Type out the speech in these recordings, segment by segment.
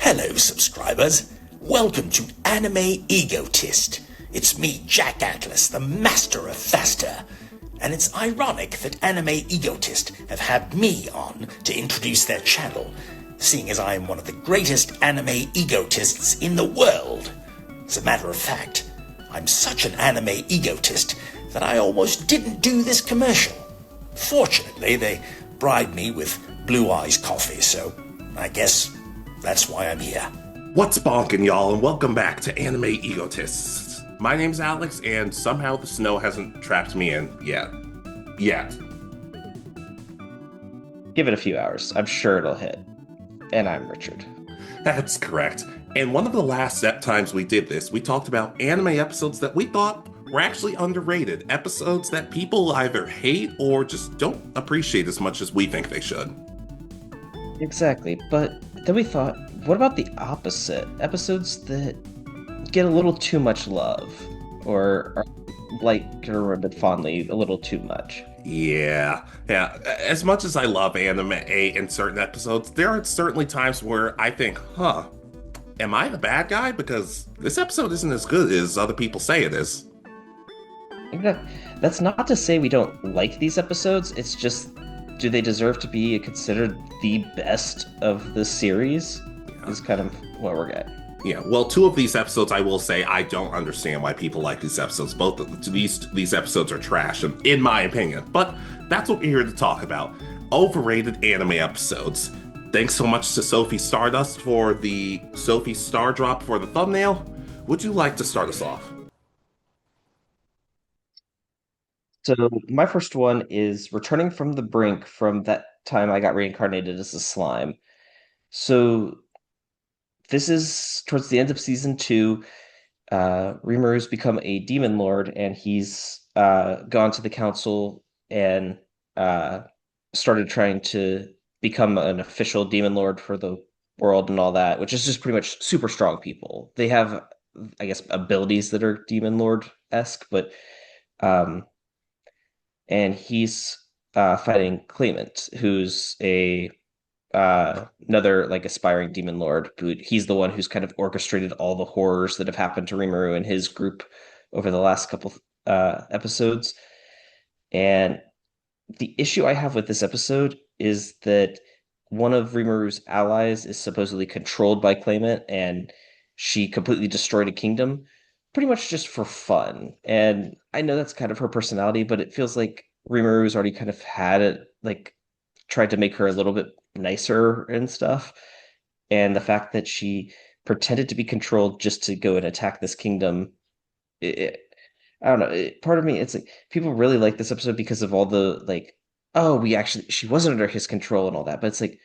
Hello, subscribers. Welcome to Anime Egotist. It's me, Jack Atlas, the master of faster. And it's ironic that Anime Egotist have had me on to introduce their channel, seeing as I am one of the greatest anime egotists in the world. As a matter of fact, I'm such an anime egotist that I almost didn't do this commercial. Fortunately, they bribed me with Blue Eyes coffee, so I guess that's why I'm here. What's bonkin', y'all, and welcome back to Anime Egotists. My name's Alex, and somehow the snow hasn't trapped me in yet. Give it a few hours. I'm sure it'll hit. And I'm Richard. That's correct. And one of the last times we did this, we talked about anime episodes that we thought were actually underrated. Episodes that people either hate or just don't appreciate as much as we think they should. Exactly. But then we thought, what about the opposite? Episodes that get a little too much love, or are, like, remembered fondly a little too much. Yeah. As much as I love anime in certain episodes, there are certainly times where I think, am I the bad guy? Because this episode isn't as good as other people say it is. That's not to say we don't like these episodes. It's just, do they deserve to be considered the best of the series? Yeah. Is kind of what we're getting. Yeah, well, two of these episodes, I will say, I don't understand why people like these episodes. Both of these episodes are trash, in my opinion. But that's what we're here to talk about. Overrated anime episodes. Thanks so much to Sophie Stardust for the Sophie Star Drop for the thumbnail. Would you like to start us off? So my first one is returning from the brink from that time I got reincarnated as a slime. So this is towards the end of season 2. Rimuru's become a demon lord, and he's gone to the council and started trying to become an official demon lord for the world and all that, which is just pretty much super strong people. They have, I guess, abilities that are demon lord-esque, but and he's fighting Claimant, who's another like aspiring demon lord. He's the one who's kind of orchestrated all the horrors that have happened to Rimuru and his group over the last couple episodes. And the issue I have with this episode is that one of Rimuru's allies is supposedly controlled by Claimant, and she completely destroyed a kingdom, pretty much just for fun. And I know that's kind of her personality, but it feels like Rimuru's already kind of had it, like, tried to make her a little bit nicer and stuff. And the fact that she pretended to be controlled just to go and attack this kingdom, I don't know. Part of me, it's like people really like this episode because of all the like, oh, she wasn't under his control and all that. But it's like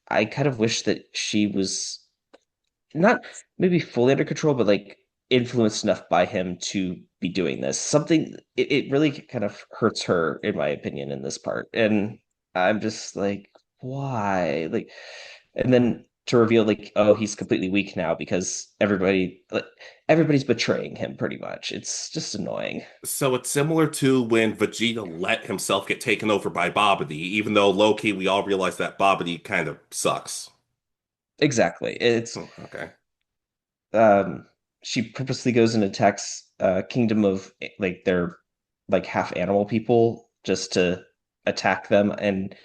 I kind of wish that she was not maybe fully under control, but like influenced enough by him to be doing this. It really kind of hurts her, in my opinion, in this part. And I'm just like, why? Like, and then to reveal like, oh, he's completely weak now because everybody's betraying him pretty much. It's just annoying. So it's similar to when Vegeta let himself get taken over by Babidi, even though low-key we all realize that Babidi kind of sucks. Exactly. It's Okay. She purposely goes and attacks kingdom of like they're like half animal people just to attack them, and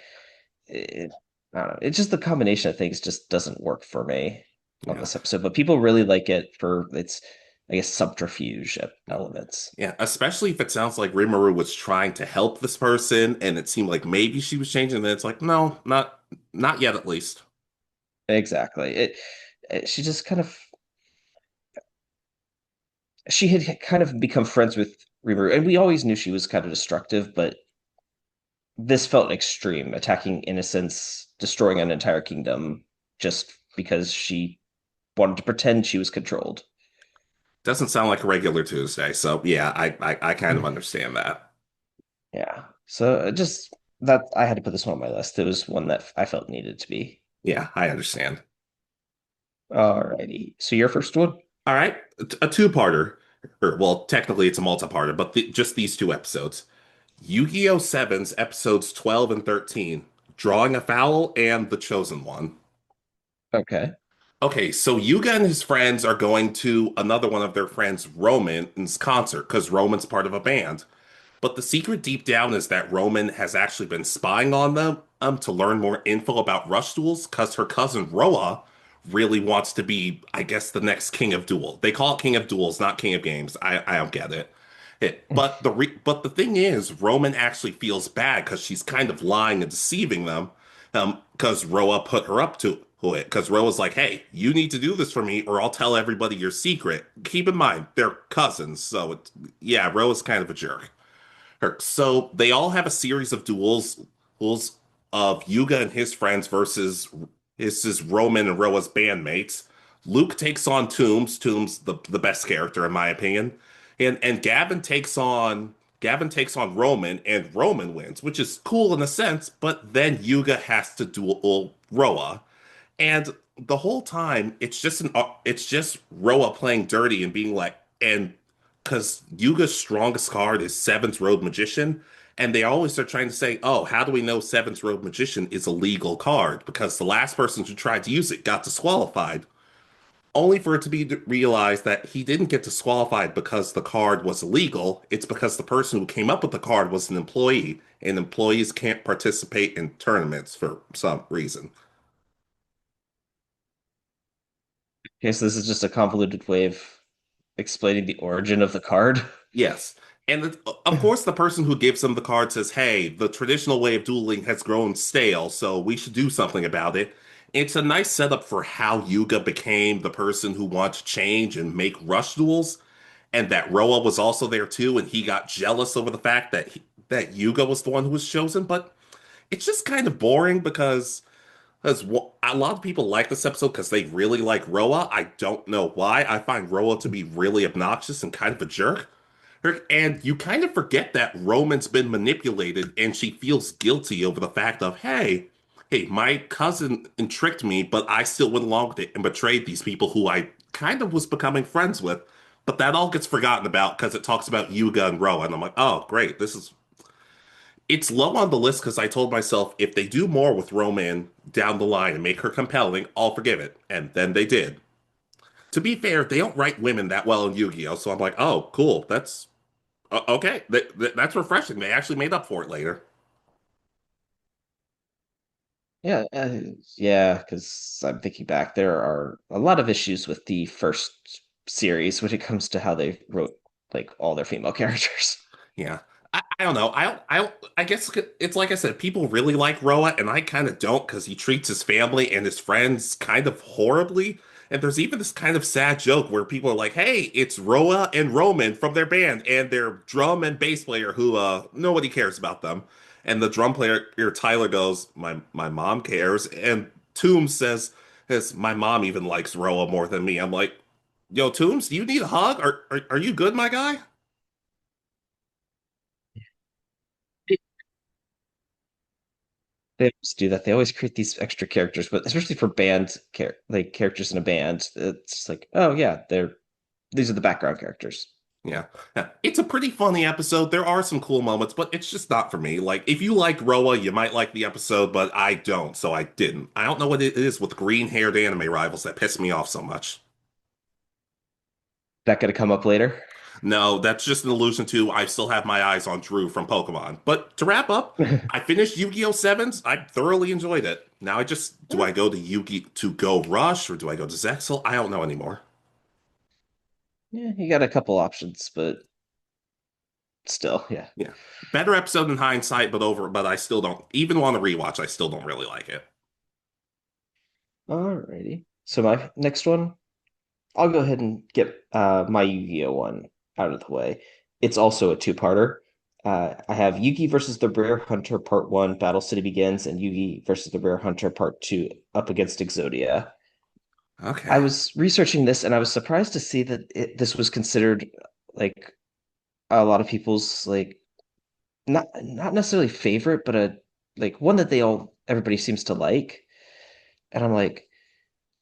I don't know. It's just the combination of things just doesn't work for me on Yeah. this episode. But people really like it for its, I guess, subterfuge elements. Yeah, especially if it sounds like Rimuru was trying to help this person and it seemed like maybe she was changing, then it's like, no, not yet at least. Exactly. She just kind of she had kind of become friends with Rimuru, and we always knew she was kind of destructive, but this felt extreme, attacking innocents, destroying an entire kingdom just because she wanted to pretend she was controlled. Doesn't sound like a regular Tuesday, so yeah, I kind of understand that. Yeah. So just that I had to put this one on my list. It was one that I felt needed to be. Yeah, I understand. Alrighty. So your first one? All right, a two-parter. Or, well, technically it's a multi-parter, but just these two episodes. Yu-Gi-Oh! 7's episodes 12 and 13, Drawing a Foul and The Chosen One. Okay. Okay, so Yuga and his friends are going to another one of their friends, Roman's concert, because Roman's part of a band. But the secret deep down is that Roman has actually been spying on them to learn more info about Rush Duels, because her cousin Roa really wants to be, I guess, the next King of Duel. They call it King of Duels, not King of Games. I don't get it. But the thing is, Roman actually feels bad because she's kind of lying and deceiving them, because Roa put her up to it. Because Roa's like, "Hey, you need to do this for me, or I'll tell everybody your secret." Keep in mind, they're cousins, so yeah, Roa's kind of a jerk. So they all have a series of duels of Yuga and his friends versus this is Roman and Roa's bandmates. Luke takes on Toombs. Toombs the best character in my opinion, and Gavin takes on Roman, and Roman wins, which is cool in a sense. But then Yuga has to duel Roa, and the whole time, it's just Roa playing dirty and being like, and because Yuga's strongest card is Seventh Road Magician, and they always are trying to say, oh, how do we know Seventh Road Magician is a legal card? Because the last person who tried to use it got disqualified, only for it to be realized that he didn't get disqualified because the card was illegal. It's because the person who came up with the card was an employee, and employees can't participate in tournaments for some reason. Okay, so this is just a convoluted way of explaining the origin of the card. Yes. Of course, the person who gives them the card says, hey, the traditional way of dueling has grown stale, so we should do something about it. It's a nice setup for how Yuga became the person who wants to change and make rush duels, and that Roa was also there too, and he got jealous over the fact that that Yuga was the one who was chosen. But it's just kind of boring because a lot of people like this episode because they really like Roa. I don't know why. I find Roa to be really obnoxious and kind of a jerk. And you kind of forget that Roman's been manipulated and she feels guilty over the fact of, hey, my cousin tricked me, but I still went along with it and betrayed these people who I kind of was becoming friends with. But that all gets forgotten about because it talks about Yuga and Roa. And I'm like, oh, great. It's low on the list because I told myself if they do more with Roman down the line and make her compelling, I'll forgive it. And then they did. To be fair, they don't write women that well in Yu-Gi-Oh! So I'm like, oh, cool. That's okay. That's refreshing. They actually made up for it later. Yeah, yeah, because I'm thinking back, there are a lot of issues with the first series when it comes to how they wrote like all their female characters. Yeah. I don't know. I guess it's like I said, people really like Roa, and I kind of don't because he treats his family and his friends kind of horribly. And there's even this kind of sad joke where people are like, "Hey, it's Roa and Roman from their band and their drum and bass player who nobody cares about them." And the drum player Tyler goes, "My mom cares." And Toombs says, "My mom even likes Roa more than me." I'm like, "Yo, Toombs, do you need a hug? Are you good, my guy?" They always do that. They always create these extra characters, but especially for like characters in a band, it's like, oh yeah, these are the background characters. Yeah. Yeah. It's a pretty funny episode. There are some cool moments, but it's just not for me. Like, if you like Roa, you might like the episode, but I don't, so I didn't. I don't know what it is with green-haired anime rivals that piss me off so much. That gonna come up later. No, that's just an allusion to I still have my eyes on Drew from Pokemon. But to wrap up, I finished Yu-Gi-Oh! Sevens. I thoroughly enjoyed it. Now do I go to Yugi to go Rush or do I go to Zexal? I don't know anymore. Yeah, you got a couple options, but still, yeah. Yeah. Better episode in hindsight, but I still don't even want to rewatch. I still don't really like it. Alrighty. So my next one, I'll go ahead and get my Yu-Gi-Oh one out of the way. It's also a two-parter. I have Yugi versus the Rare Hunter Part 1, Battle City Begins, and Yugi versus the Rare Hunter Part 2, Up Against Exodia. I Okay. was researching this and I was surprised to see that this was considered like a lot of people's like not necessarily favorite, but a like one that everybody seems to like. And I'm like,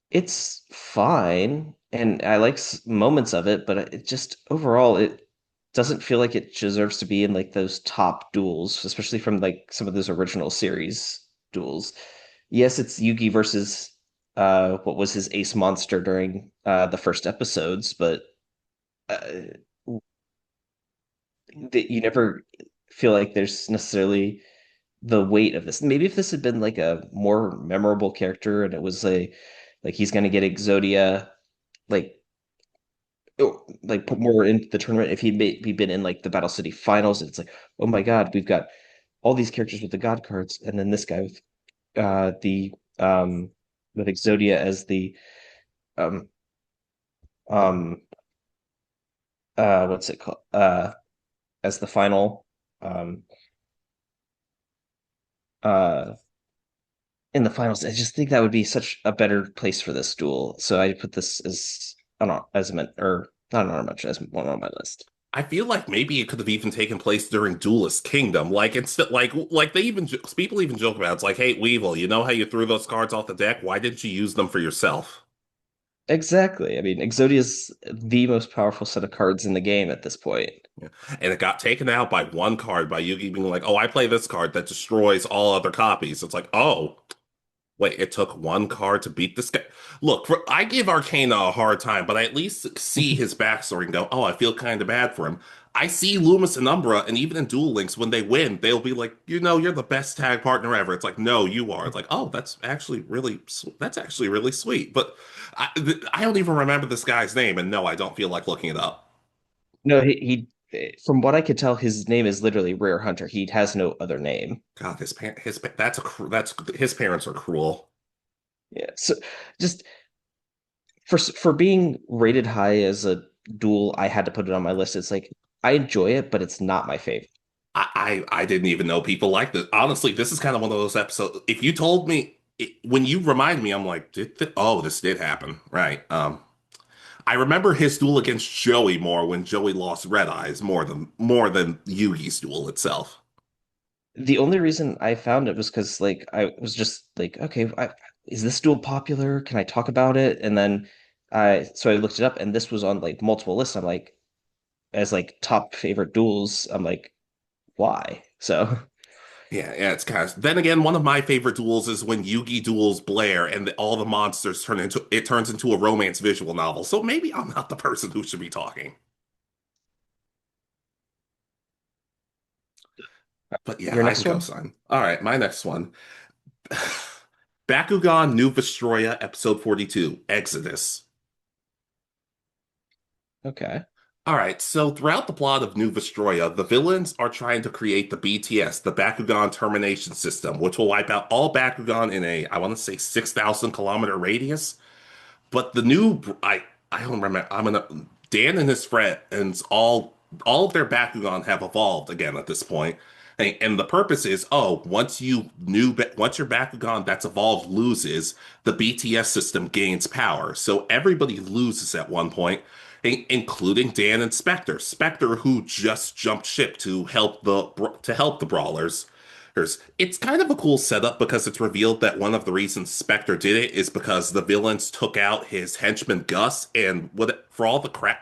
it's fine, and I like moments of it, but it just overall it doesn't feel like it deserves to be in like those top duels, especially from like some of those original series duels. Yes, it's Yugi versus what was his ace monster during the first episodes, but uh, you never feel like there's necessarily the weight of this. Maybe if this had been like a more memorable character and it was like he's gonna get Exodia like like put more into the tournament if he'd maybe been in like the Battle City finals, it's like, oh my God, we've got all these characters with the God cards, and then this guy with the with Exodia as the um um what's it called? As the final um uh in the finals. I just think that would be such a better place for this duel. So I put this as I don't know, as meant or not on much as one on my list. I feel like maybe it could have even taken place during Duelist Kingdom. Like instead, like they even people even joke about it. It's like, hey, Weevil, you know how you threw those cards off the deck? Why didn't you use them for yourself? Exactly. I mean, Exodia is the most powerful set of cards in the game at this point. Yeah. And it got taken out by one card by Yugi being like, oh, I play this card that destroys all other copies. It's like, oh, wait, it took one card to beat this guy. Look, I give Arcana a hard time, but I at least see his backstory and go, oh, I feel kind of bad for him. I see Loomis and Umbra, and even in Duel Links, when they win, they'll be like, you know, you're the best tag partner ever. It's like, no, you are. It's like, oh, that's actually really sweet. But I don't even remember this guy's name, and no, I don't feel like looking it up. No, from what I could tell, his name is literally Rare Hunter. He has no other name. God, that's his parents are cruel. Yeah. So just for being rated high as a duel, I had to put it on my list. It's like I enjoy it, but it's not my favorite. I didn't even know people like this. Honestly, this is kind of one of those episodes. If you told me when you remind me, I'm like, oh, this did happen, right? I remember his duel against Joey more when Joey lost Red Eyes more than Yugi's duel itself. The only reason I found it was because like I was just like, okay, is this duel popular? Can I talk about it? And then I looked it up, and this was on like multiple lists. I'm like, as like top favorite duels. I'm like, why? So Yeah, it's kind of. Then again, one of my favorite duels is when Yugi duels Blair and all the monsters turns into a romance visual novel. So maybe I'm not the person who should be talking. But yeah, your I next can go, one? son. All right, my next one. Bakugan New Vestroia, episode 42, Exodus. Okay. All right, so throughout the plot of New Vestroia, the villains are trying to create the BTS, the Bakugan Termination System, which will wipe out all Bakugan in I want to say, 6,000-kilometer radius. But the new, I don't remember. Dan and his friends all of their Bakugan have evolved again at this point. And the purpose is, oh, once your Bakugan that's evolved loses, the BTS system gains power. So everybody loses at one point, including Dan and Spectre. Spectre, who just jumped ship to help the Brawlers. It's kind of a cool setup because it's revealed that one of the reasons Spectre did it is because the villains took out his henchman Gus, and for all the crap,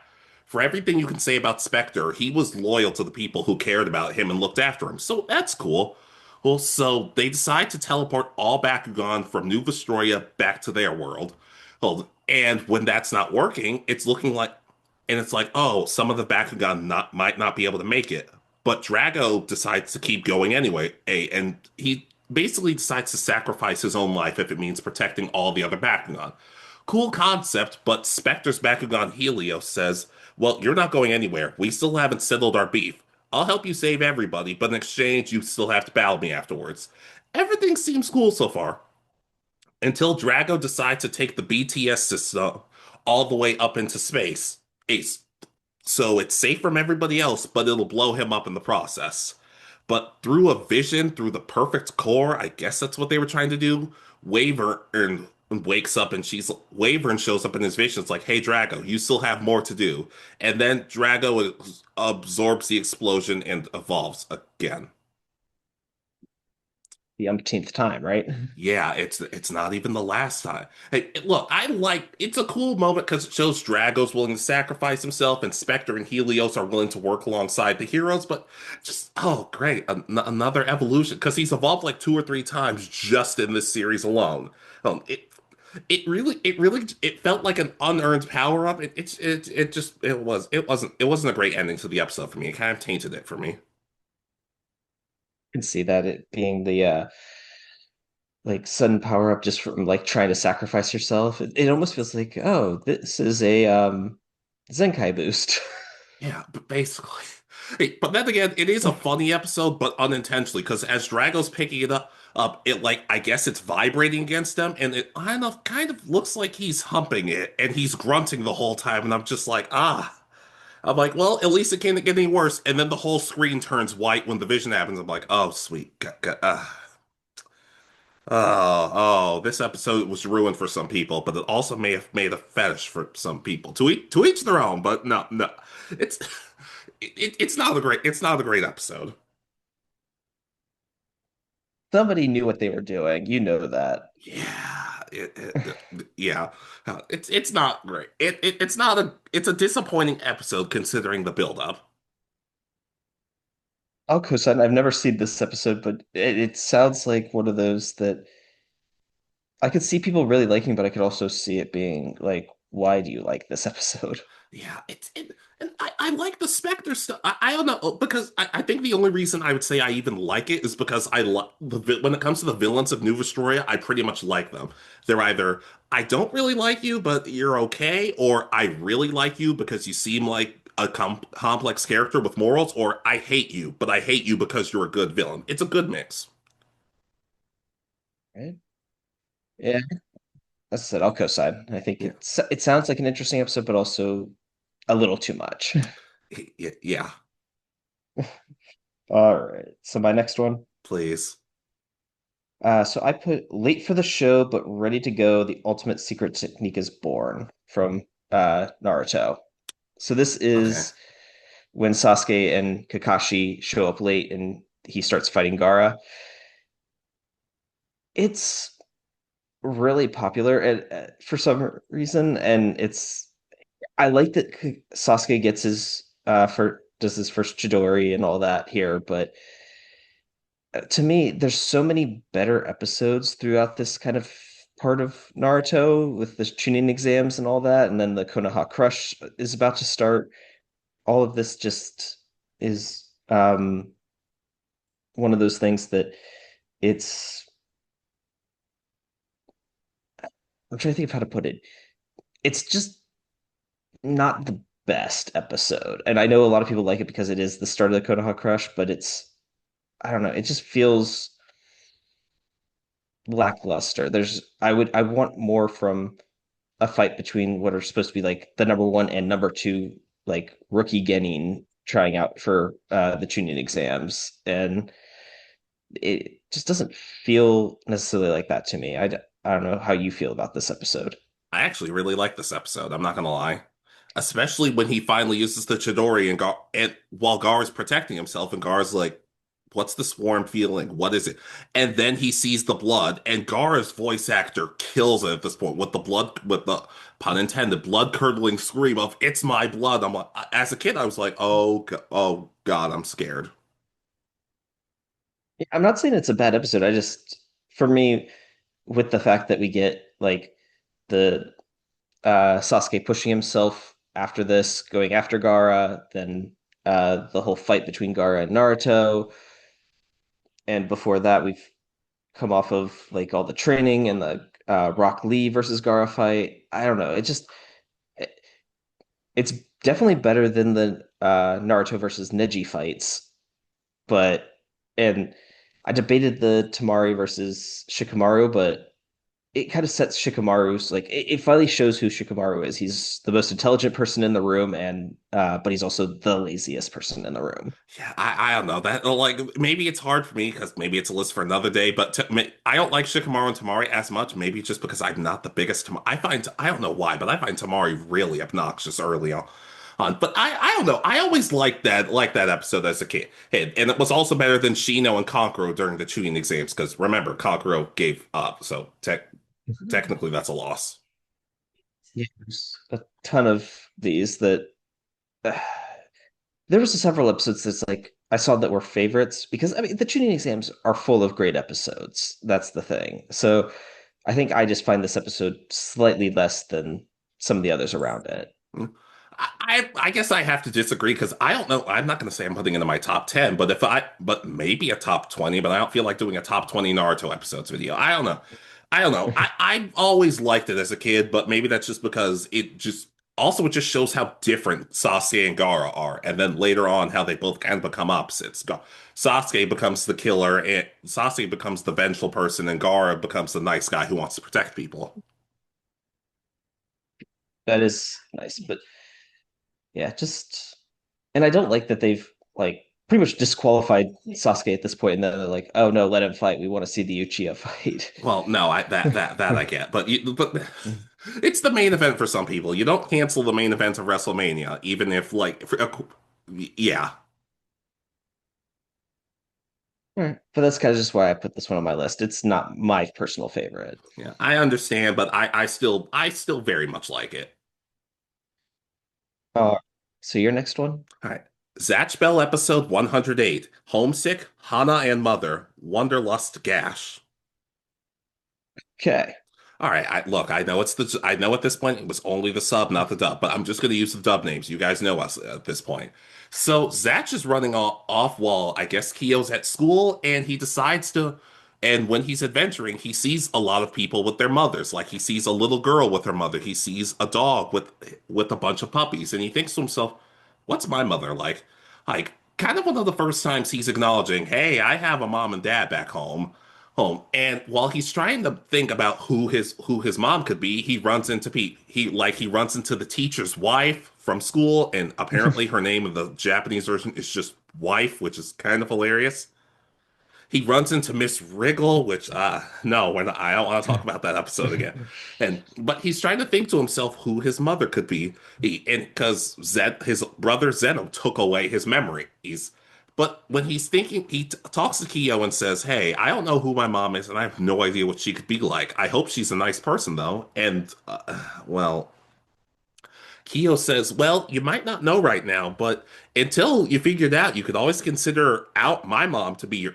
for everything you can say about Spectre, he was loyal to the people who cared about him and looked after him. So that's cool. Well, so they decide to teleport all Bakugan from New Vestroia back to their world. Well, and when that's not working, it's like, oh, some of the Bakugan might not be able to make it. But Drago decides to keep going anyway, and he basically decides to sacrifice his own life if it means protecting all the other Bakugan. Cool concept, but Spectre's Bakugan Helios says, well, you're not going anywhere. We still haven't settled our beef. I'll help you save everybody, but in exchange, you still have to battle me afterwards. Everything seems cool so far. Until Drago decides to take the BTS system all the way up into space. Ace. So it's safe from everybody else, but it'll blow him up in the process. But through a vision, through the perfect core, I guess that's what they were trying to do. Wyvern wakes up and Wyvern shows up in his vision. It's like, hey, Drago, you still have more to do. And then Drago absorbs the explosion and evolves again. The umpteenth time, right? Yeah, it's not even the last time. Hey, look, it's a cool moment because it shows Drago's willing to sacrifice himself, and Spectre and Helios are willing to work alongside the heroes. But just great, another evolution because he's evolved like two or three times just in this series alone. Um, it, it felt like an unearned power up. It wasn't a great ending to the episode for me. It kind of tainted it for me. Can see that it being the like sudden power up just from like trying to sacrifice yourself. It almost feels like, oh, this is a Zenkai boost. Yeah, but basically. Hey, but then again, it is a funny episode, but unintentionally, because as Drago's picking it up, it like I guess it's vibrating against them, and it I don't know, kind of looks like he's humping it, and he's grunting the whole time, and I'm just like, ah. I'm like, well, at least it can't get any worse. And then the whole screen turns white when the vision happens. I'm like, oh, sweet. This episode was ruined for some people, but it also may have made a fetish for some people. To each their own, but no, it's it's not a great episode. Somebody knew what they were doing. You know that. Yeah, yeah, it's not great. It's not a it's a disappointing episode considering the build-up. I'll co-sign. I've never seen this episode, but it sounds like one of those that I could see people really liking, but I could also see it being like, why do you like this episode? Yeah, and I like the Spectre stuff. I don't know because I think the only reason I would say I even like it is because I like when it comes to the villains of New Vestroia, I pretty much like them. They're either I don't really like you, but you're okay, or I really like you because you seem like a complex character with morals, or I hate you, but I hate you because you're a good villain. It's a good mix. Right? Yeah, that's I said. I'll co-sign. I think Yeah, it sounds like an interesting episode, but also a little too much. yeah, All right. So my next one. please. So I put late for the show, but ready to go. The ultimate secret technique is born from Naruto. So this Okay. is when Sasuke and Kakashi show up late and he starts fighting Gaara. It's really popular for some reason, and it's I like that Sasuke gets his for does his first Chidori and all that here, but to me, there's so many better episodes throughout this kind of part of Naruto with the Chunin exams and all that, and then the Konoha Crush is about to start. All of this just is one of those things that it's I'm trying to think of how to put it. It's just not the best episode. And I know a lot of people like it because it is the start of the Konoha Crush, but it's I don't know, it just feels lackluster. I want more from a fight between what are supposed to be like the number one and number two like rookie Genin trying out for the Chunin exams. And it just doesn't feel necessarily like that to me. I don't know how you feel about this episode. I actually really like this episode. I'm not gonna lie, especially when he finally uses the Chidori and while Gar's protecting himself, and Gar's like, "What's the swarm feeling? What is it?" And then he sees the blood, and Gar's voice actor kills it at this point with the pun intended, blood curdling scream of "It's my blood." I'm like, as a kid, I was like, oh God, I'm scared." I'm not saying it's a bad episode. I just, for me, with the fact that we get like the Sasuke pushing himself after this, going after Gaara, then the whole fight between Gaara and Naruto, and before that, we've come off of like all the training and the Rock Lee versus Gaara fight. I don't know. It, it's definitely better than the Naruto versus Neji fights, but and I debated the Tamari versus Shikamaru, but it kind of sets Shikamaru's like it finally shows who Shikamaru is. He's the most intelligent person in the room, and but he's also the laziest person in the room. Yeah, I don't know that. Like, maybe it's hard for me because maybe it's a list for another day. But I don't like Shikamaru and Tamari as much. Maybe it's just because I'm not the biggest. I don't know why, but I find Tamari really obnoxious early on. But I don't know. I always liked that episode as a kid, and it was also better than Shino and Kankuro during the tuning exams. Because remember, Kankuro gave up, so technically that's a loss. Yeah, there's a ton of these that uh, there was several episodes that's like I saw that were favorites because I mean the tuning exams are full of great episodes. That's the thing. So I think I just find this episode slightly less than some of the others around it. I guess I have to disagree because I don't know. I'm not going to say I'm putting it in my top 10, but maybe a top 20, but I don't feel like doing a top 20 Naruto episodes video. I don't know. I don't know. I always liked it as a kid, but maybe that's just because it just shows how different Sasuke and Gaara are. And then later on, how they both kind of become opposites. Sasuke becomes the killer, and Sasuke becomes the vengeful person, and Gaara becomes the nice guy who wants to protect people. That is nice, but yeah, just and I don't like that they've like pretty much disqualified Sasuke at this point, and then they're like, "Oh no, let him fight. We want to see the Uchiha fight." Well, no, that I get, but it's the main event for some people. You don't cancel the main event of WrestleMania, even if yeah, Alright. But that's kind of just why I put this one on my list. It's not my personal favorite. yeah, I understand, but I still very much like it. Uh, so your next one? All right, Zatch Bell episode 108, Homesick, Hana and Mother, Wanderlust Gash. Okay. All right, look, I know at this point it was only the sub, not the dub, but I'm just going to use the dub names. You guys know us at this point. So Zatch is running off while I guess Kyo's at school, and he decides to. And when he's adventuring, he sees a lot of people with their mothers. Like he sees a little girl with her mother. He sees a dog with a bunch of puppies, and he thinks to himself, "What's my mother like?" Like kind of one of the first times he's acknowledging, "Hey, I have a mom and dad back home." And while he's trying to think about who his mom could be, he runs into Pete. He runs into the teacher's wife from school, and apparently her name in the Japanese version is just wife, which is kind of hilarious. He runs into Miss Wriggle, which no, I don't want to talk about that episode again. And but he's trying to think to himself who his mother could be. And because his brother Zeno took away his memories. But when he's thinking, he talks to Kyo and says, "Hey, I don't know who my mom is, and I have no idea what she could be like. I hope she's a nice person, though." And well, Kyo says, "Well, you might not know right now, but until you figured out, you could always consider out my mom to be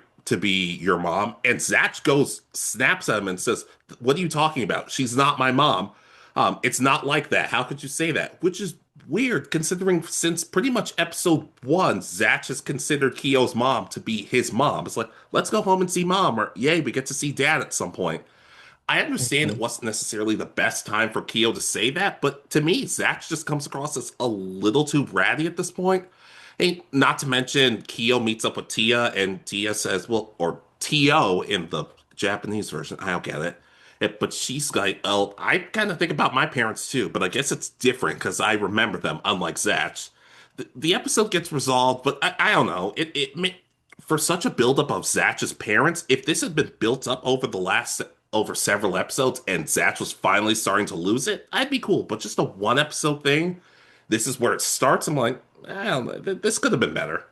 your mom." And Zatch goes, snaps at him and says, "What are you talking about? She's not my mom. It's not like that. How could you say that?" Which is weird, considering since pretty much episode one, Zatch has considered Kyo's mom to be his mom. It's like, let's go home and see mom, or yay, we get to see dad at some point. I understand it Mhm. wasn't necessarily the best time for Keo to say that, but to me, Zach just comes across as a little too ratty at this point. And not to mention, Keo meets up with Tia, and Tia says, well, or Tio in the Japanese version, I don't get it. But she's like, oh, I kind of think about my parents too, but I guess it's different because I remember them, unlike Zach. The episode gets resolved, but I don't know. For such a buildup of Zatch's parents, if this had been built up over several episodes and Zatch was finally starting to lose it, I'd be cool. But just a one episode thing, this is where it starts. I'm like, I don't know, this could have been better.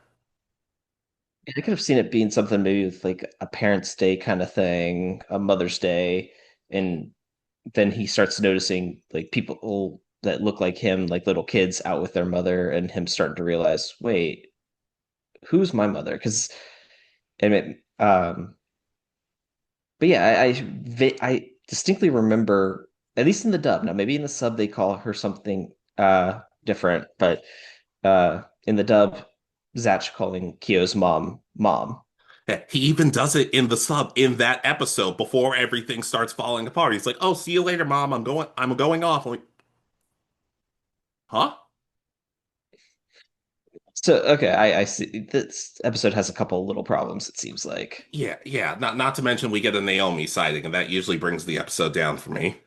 I could have seen it being something maybe with like a Parents' Day kind of thing, a Mother's Day, and then he starts noticing like people that look like him, like little kids out with their mother, and him starting to realize, wait, who's my mother? Because and it, but yeah, I distinctly remember, at least in the dub. Now, maybe in the sub they call her something different, but in the dub, Zatch calling Kyo's mom mom. He even does it in the sub in that episode before everything starts falling apart. He's like, "Oh, see you later, mom. I'm going off." I'm like, huh? So okay, I see this episode has a couple little problems, it seems like. Yeah, yeah. Not to mention we get a Naomi sighting, and that usually brings the episode down for me.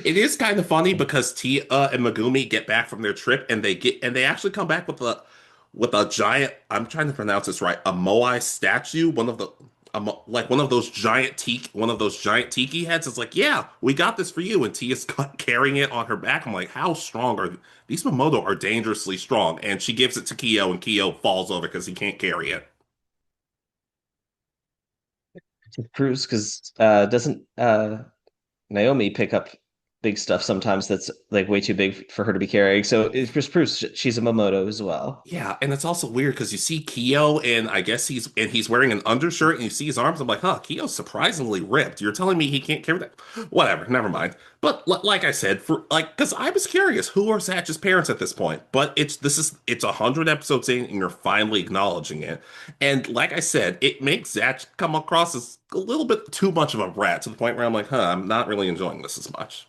It is kind of funny because Tia and Megumi get back from their trip and they actually come back with a giant, I'm trying to pronounce this right, a Moai statue, like one of those giant tiki heads. It's like, "Yeah, we got this for you." And Tia's carrying it on her back. I'm like, how strong are these? Momoto are dangerously strong. And she gives it to Kyo and Kyo falls over because he can't carry it. Proves because doesn't Naomi pick up? big stuff sometimes that's like way too big for her to be carrying. So it just proves she's a Momoto as well. Yeah, and it's also weird because you see Kyo, and I guess he's wearing an undershirt, and you see his arms. I'm like, huh, Kyo's surprisingly ripped. You're telling me he can't carry that? Whatever, never mind. But like I said, for like, because I was curious, who are Zatch's parents at this point? But it's 100 episodes in, and you're finally acknowledging it. And like I said, it makes Zatch come across as a little bit too much of a rat to the point where I'm like, huh, I'm not really enjoying this as much.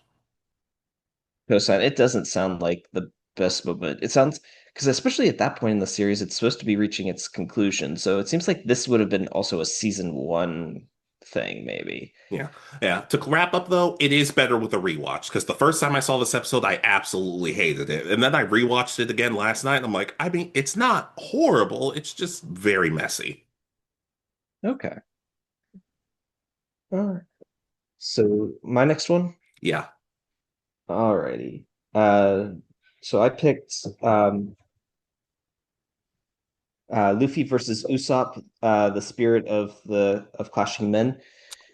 Cosign. It doesn't sound like the best moment. It sounds because especially at that point in the series, it's supposed to be reaching its conclusion. So it seems like this would have been also a season one thing, maybe. Yeah. Yeah. To wrap up though, it is better with a rewatch because the first time I saw this episode, I absolutely hated it. And then I rewatched it again last night and I'm like, I mean, it's not horrible, it's just very messy. Okay. All right. So my next one. Yeah. Alrighty. Uh, so I picked Luffy versus Usopp, the spirit of clashing men.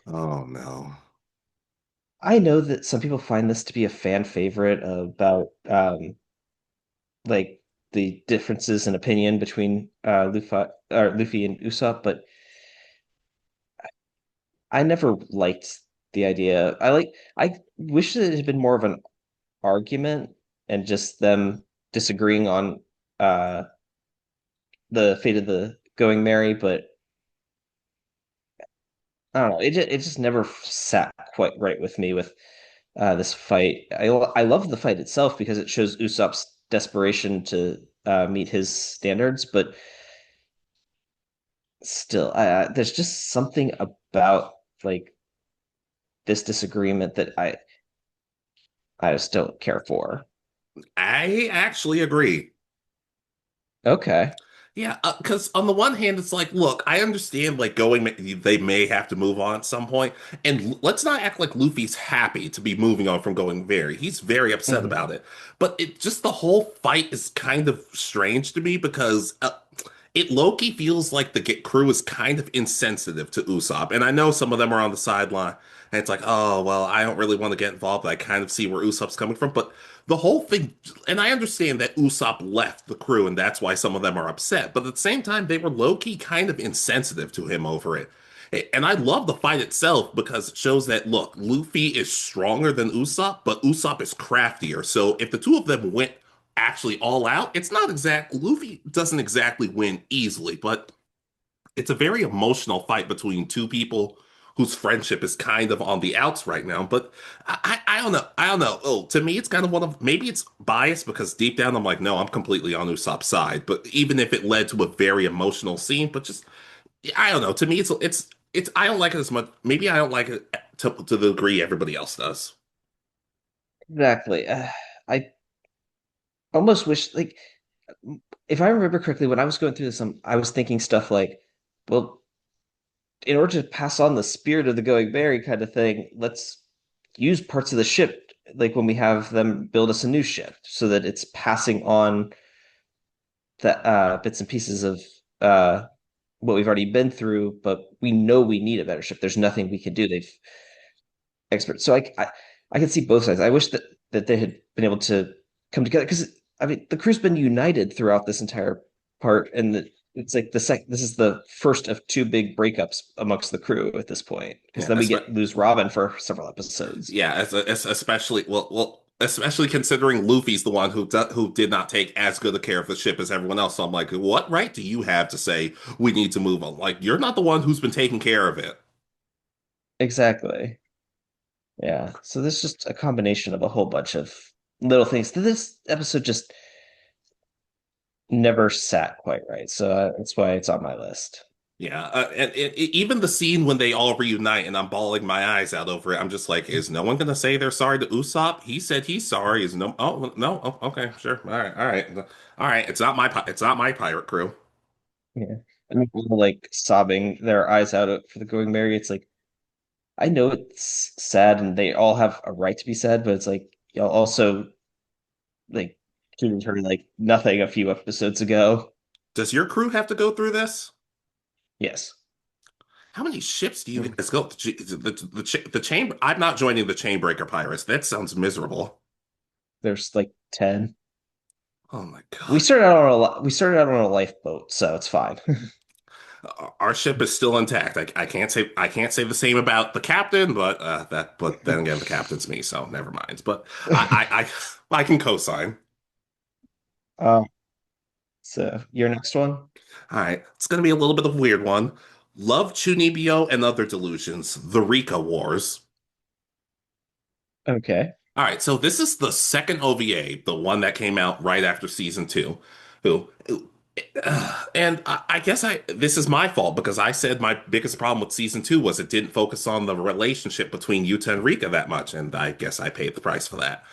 Oh no. I know that some people find this to be a fan favorite about like the differences in opinion between Luffy and Usopp, but I never liked the idea. I wish that it had been more of an argument and just them disagreeing on uh the fate of the going merry, but I don't know. It just never sat quite right with me with this fight. I love the fight itself because it shows Usopp's desperation to meet his standards, but still, there's just something about like this disagreement that I just don't care for. I actually agree. Okay. Yeah, because on the one hand, it's like, look, I understand like they may have to move on at some point, and let's not act like Luffy's happy to be moving on from going very. He's very upset Mhm. about it, but it just the whole fight is kind of strange to me because it low-key feels like the crew is kind of insensitive to Usopp, and I know some of them are on the sideline, and it's like, oh well, I don't really want to get involved, but I kind of see where Usopp's coming from, but the whole thing, and I understand that Usopp left the crew, and that's why some of them are upset. But at the same time, they were low key kind of insensitive to him over it. And I love the fight itself because it shows that, look, Luffy is stronger than Usopp, but Usopp is craftier. So if the two of them went actually all out, it's not exact. Luffy doesn't exactly win easily, but it's a very emotional fight between two people whose friendship is kind of on the outs right now. But I don't know. I don't know. Oh, to me, it's kind of one of maybe it's biased because deep down I'm like, no, I'm completely on Usopp's side. But even if it led to a very emotional scene, but just I don't know. To me, it's I don't like it as much. Maybe I don't like it to the degree everybody else does. Exactly. I almost wish like if I remember correctly, when I was going through this, I was thinking stuff like, well, in order to pass on the spirit of the going merry kind of thing, let's use parts of the ship, like when we have them build us a new ship, so that it's passing on the bits and pieces of what we've already been through, but we know we need a better ship. There's nothing we can do. They've experts. So I can see both sides. I wish that they had been able to come together because I mean the crew's been united throughout this entire part, and it's like this is the first of two big breakups amongst the crew at this point because Yeah, then we get lose Robin for several episodes. yeah, especially especially considering Luffy's the one who did not take as good a care of the ship as everyone else. So I'm like, what right do you have to say we need to move on? Like, you're not the one who's been taking care of it. Exactly. Yeah. So there's just a combination of a whole bunch of little things. This episode just never sat quite right. So that's why it's on my list. Yeah, even the scene when they all reunite and I'm bawling my eyes out over it, I'm just like, is no one gonna say they're sorry to Usopp? He said he's sorry. Is no? Oh no. Oh, okay, sure. All right. It's not my pirate crew. Yeah. I mean, people like sobbing their eyes out for the going merry. It's like I know it's sad and they all have a right to be sad, but it's like y'all also like treated her like nothing a few episodes ago. Does your crew have to go through this? Yes. How many ships do you guys go? The chamber. I'm not joining the Chainbreaker Pirates. That sounds miserable. There's like 10. Oh my We God. started out on we started out on a lifeboat, so it's fine. Our ship is still intact. I can't say the same about the captain, but but then again, the captain's me, so never mind. But I can co-sign. Um, so your next one? All right, it's gonna be a little bit of a weird one. Love Chunibyo and other delusions. The Rikka Wars. Okay. All right, so this is the second OVA, the one that came out right after season two. Who, and I guess this is my fault because I said my biggest problem with season two was it didn't focus on the relationship between Yuta and Rika that much, and I guess I paid the price for that.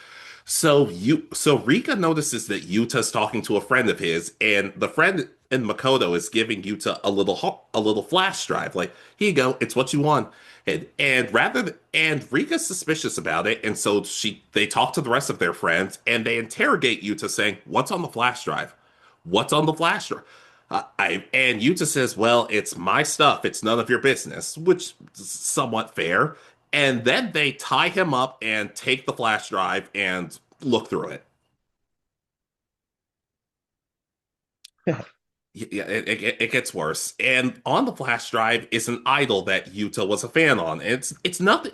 So Rika notices that Yuta's talking to a friend of his, and the friend in Makoto is giving Yuta a little flash drive, like, here you go, it's what you want. And Rika's suspicious about it, and so they talk to the rest of their friends and they interrogate Yuta, saying, "What's on the flash drive? What's on the flash drive?" And Yuta says, "Well, it's my stuff. It's none of your business," which is somewhat fair. And then they tie him up and take the flash drive and look through it. Yeah, it gets worse. And on the flash drive is an idol that Yuta was a fan on. It's nothing.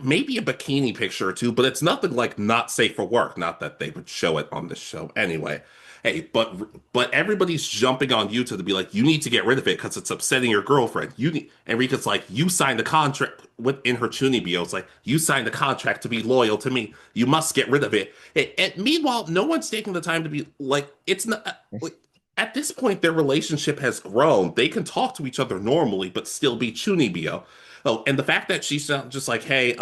Maybe a bikini picture or two, but it's nothing like not safe for work. Not that they would show it on this show anyway. Hey, but everybody's jumping on Yuta to be like, you need to get rid of it because it's upsetting your girlfriend. You need, and Rika's like, you signed a contract in her Chunibyo. It's like, you signed a contract to be loyal to me. You must get rid of it. And meanwhile, no one's taking the time to be like, it's not. Like, at this point, their relationship has grown. They can talk to each other normally, but still be Chunibyo. Oh, and the fact that she's just like, hey,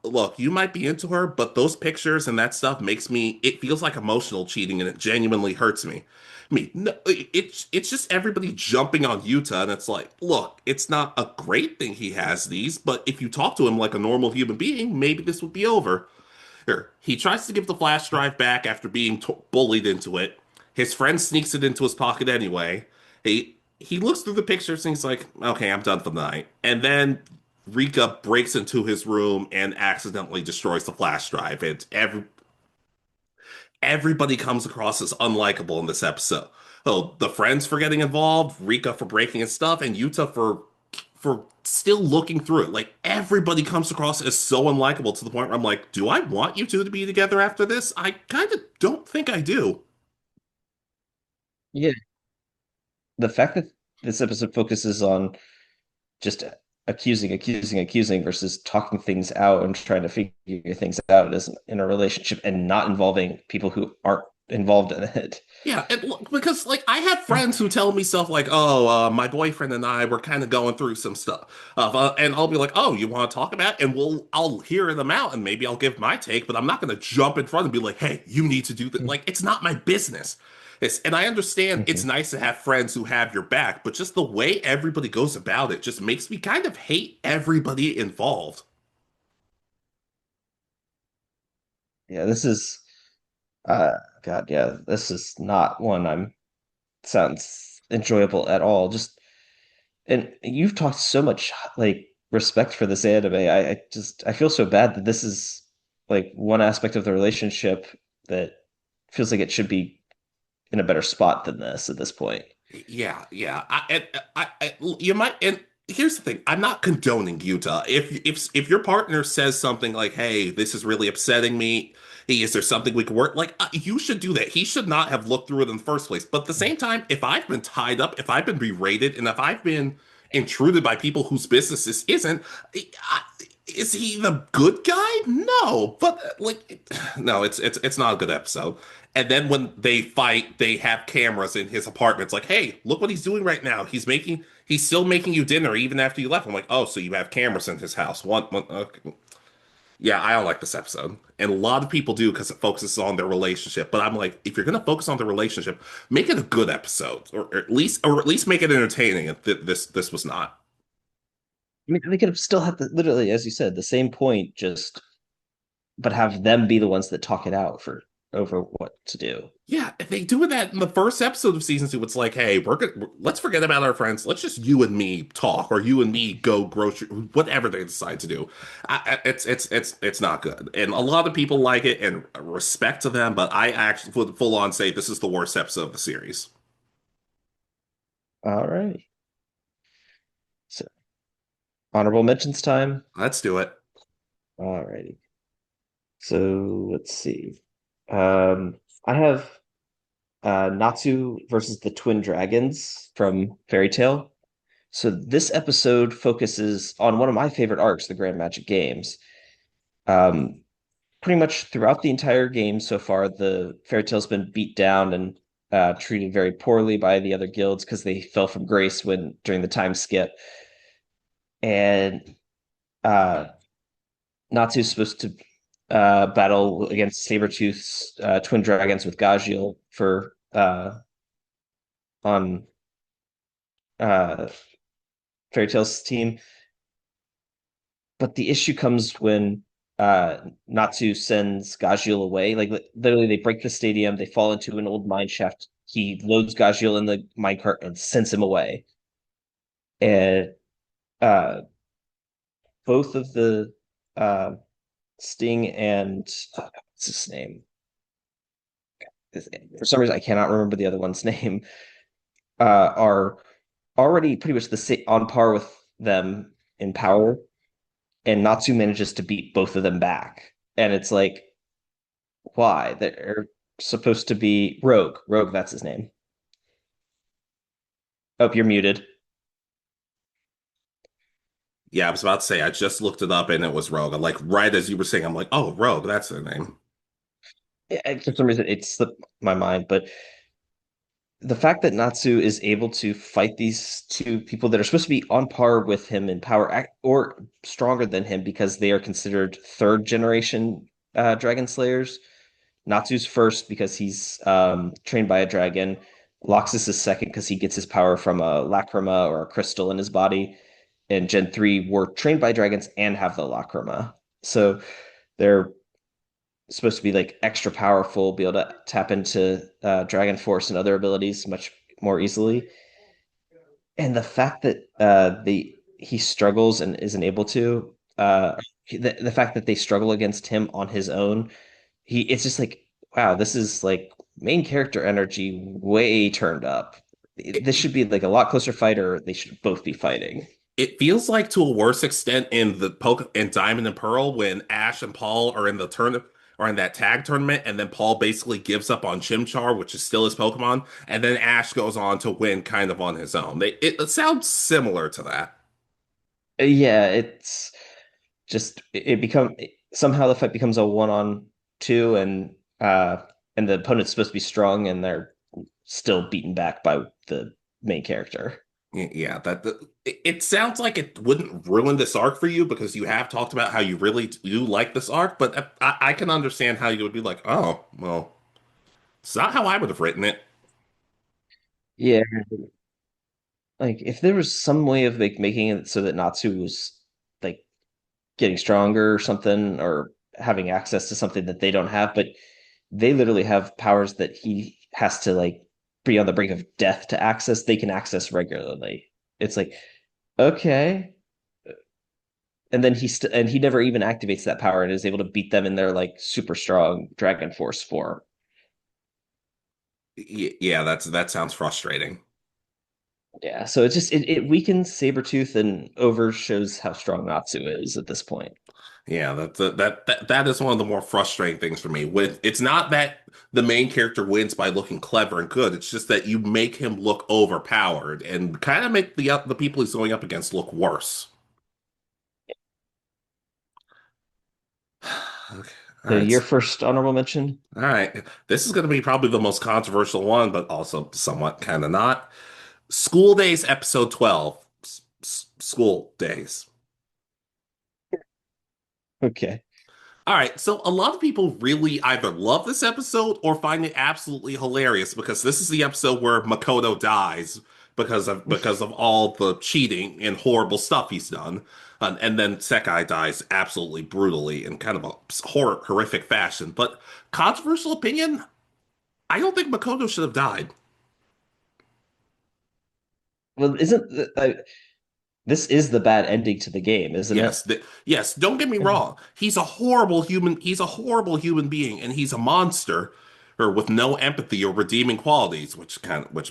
look, you might be into her, but those pictures and that stuff it feels like emotional cheating, and it genuinely hurts me. I mean, no, it's just everybody jumping on Yuta, and it's like, look, it's not a great thing he has these, but if you talk to him like a normal human being, maybe this would be over. Here, he tries to give the flash drive back after being bullied into it. His friend sneaks it into his pocket anyway. He looks through the pictures and he's like, "Okay, I'm done for the night." And then Rika breaks into his room and accidentally destroys the flash drive. Everybody comes across as unlikable in this episode. Oh, the friends for getting involved, Rika for breaking his stuff, and Yuta for still looking through it. Like everybody comes across as so unlikable to the point where I'm like, do I want you two to be together after this? I kind of don't think I do. Yeah. The fact that this episode focuses on just accusing versus talking things out and trying to figure things out as in a relationship and not involving people who aren't involved in it. Yeah, and look, because like I have friends who tell me stuff like, "Oh, my boyfriend and I were kind of going through some stuff," and I'll be like, "Oh, you want to talk about?" It? And I'll hear them out, and maybe I'll give my take, but I'm not going to jump in front and be like, "Hey, you need to do that." Like, it's not my business. And I understand it's Mhm. nice to have friends who have your back, but just the way everybody goes about it just makes me kind of hate everybody involved. Yeah, this is God, yeah, this is not one I'm sounds enjoyable at all. Just and you've talked so much like respect for this anime. I feel so bad that this is like one aspect of the relationship that feels like it should be in a better spot than this at this point. Yeah, yeah. You might. And here's the thing: I'm not condoning Utah. If your partner says something like, "Hey, this is really upsetting me. Hey, is there something we could work?" Like, you should do that. He should not have looked through it in the first place. But at the same time, if I've been tied up, if I've been berated, and if I've been intruded by people whose business this isn't, I, is he the good guy? No, but like, no, it's not a good episode. And then when they fight, they have cameras in his apartment. It's like, hey, look what he's doing right now. He's still making you dinner even after you left. I'm like, oh, so you have cameras in his house. One, okay. Yeah, I don't like this episode. And a lot of people do because it focuses on their relationship. But I'm like, if you're gonna focus on the relationship, make it a good episode, or at least make it entertaining. And this was not. I mean, they could have still had the literally, as you said, the same point, just but have them be the ones that talk it out for over what to do. Yeah, they do that in the first episode of season two. It's like, hey, let's forget about our friends. Let's just you and me talk, or you and me go grocery, whatever they decide to do. It's not good, and a lot of people like it, and respect to them. But I actually would full on say this is the worst episode of the series. All right. So honorable mentions time. Let's do it. All righty. So let's see. I have Natsu versus the Twin Dragons from Fairy Tail. So this episode focuses on one of my favorite arcs, the Grand Magic Games. Um, Pretty much throughout the entire game so far, the Fairy Tail's been beat down and treated very poorly by the other guilds because they fell from grace when during the time skip. And uh, Natsu's supposed to battle against Sabretooth's twin dragons with Gajeel for on uh, Fairy Tail's team. But the issue comes when Natsu sends Gajeel away. Like literally, they break the stadium, they fall into an old mine shaft. He loads Gajeel in the minecart and sends him away. And uh, both of the uh, Sting and what's his name? For some reason, I cannot remember the other one's name. Are already pretty much on par with them in power, and Natsu manages to beat both of them back. And it's like, why? They're supposed to be Rogue. Rogue, that's his name. Oh, you're muted. Yeah, I was about to say I just looked it up and it was Rogue. Like right as you were saying, I'm like, oh, Rogue, that's their name. Yeah, for some reason, it slipped my mind, but the fact that Natsu is able to fight these two people that are supposed to be on par with him in power or stronger than him because they are considered third generation dragon slayers. Natsu's first because he's trained by a dragon. Loxus is second because he gets his power from a lacrima or a crystal in his body. And Gen 3 were trained by dragons and have the lacrima. So they're supposed to be like extra powerful, be able to tap into Dragon Force and other abilities much more easily. And the fact that he struggles and isn't able to, the fact that they struggle against him on his own, it's just like, wow, this is like main character energy way turned up. This should be like a lot closer fight, or they should both be fighting. It feels like to a worse extent in the in Diamond and Pearl when Ash and Paul are in the tournament or in that tag tournament, and then Paul basically gives up on Chimchar, which is still his Pokemon, and then Ash goes on to win kind of on his own. It sounds similar to that. Yeah, it's just it become somehow the fight becomes a one on two, and the opponent's supposed to be strong, and they're still beaten back by the main character. Yeah, it sounds like it wouldn't ruin this arc for you because you have talked about how you really do like this arc, but I can understand how you would be like, oh, well, it's not how I would have written it. Yeah, like if there was some way of like making it so that Natsu was like getting stronger or something, or having access to something that they don't have, but they literally have powers that he has to like be on the brink of death to access, they can access regularly. It's like, okay. And then he never even activates that power and is able to beat them in their like super strong Dragon Force form. Yeah, that sounds frustrating. Yeah, so it weakens Sabretooth and over shows how strong Natsu is at this point. Yeah, that is one of the more frustrating things for me. With it's not that the main character wins by looking clever and good. It's just that you make him look overpowered and kind of make the people he's going up against look worse. Okay. All So your right. first honorable mention? All right. This is going to be probably the most controversial one, but also somewhat kind of not. School Days, episode 12. School Days. Okay. All right, so a lot of people really either love this episode or find it absolutely hilarious because this is the episode where Makoto dies because of all the cheating and horrible stuff he's done. And then Sekai dies absolutely brutally in kind of a horrific fashion. But controversial opinion, I don't think Makoto should have died. Well, this is the bad ending to the game, isn't it? Yes, don't get me wrong. He's a horrible human being, and he's a monster, or with no empathy or redeeming qualities, which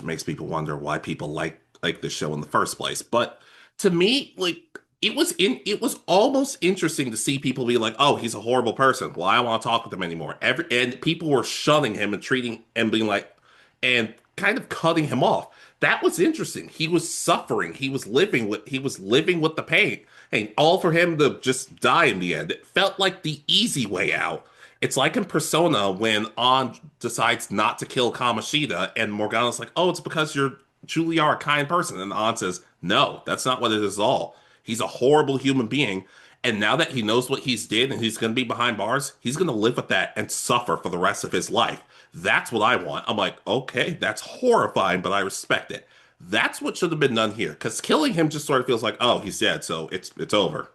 makes people wonder why people like this show in the first place. But to me, like it was almost interesting to see people be like, "Oh, he's a horrible person. Well, I don't want to talk with him anymore." And people were shunning him and treating and being like, and kind of cutting him off. That was interesting. He was suffering. He was living with the pain. And all for him to just die in the end. It felt like the easy way out. It's like in Persona when An decides not to kill Kamoshida and Morgana's like, "Oh, it's because you're truly are a kind person." And An says, "No, that's not what it is at all. He's a horrible human being. And now that he knows what he's did and he's going to be behind bars, he's going to live with that and suffer for the rest of his life." That's what I want. I'm like, okay, that's horrifying, but I respect it. That's what should have been done here. Because killing him just sort of feels like, oh, he's dead, so it's over.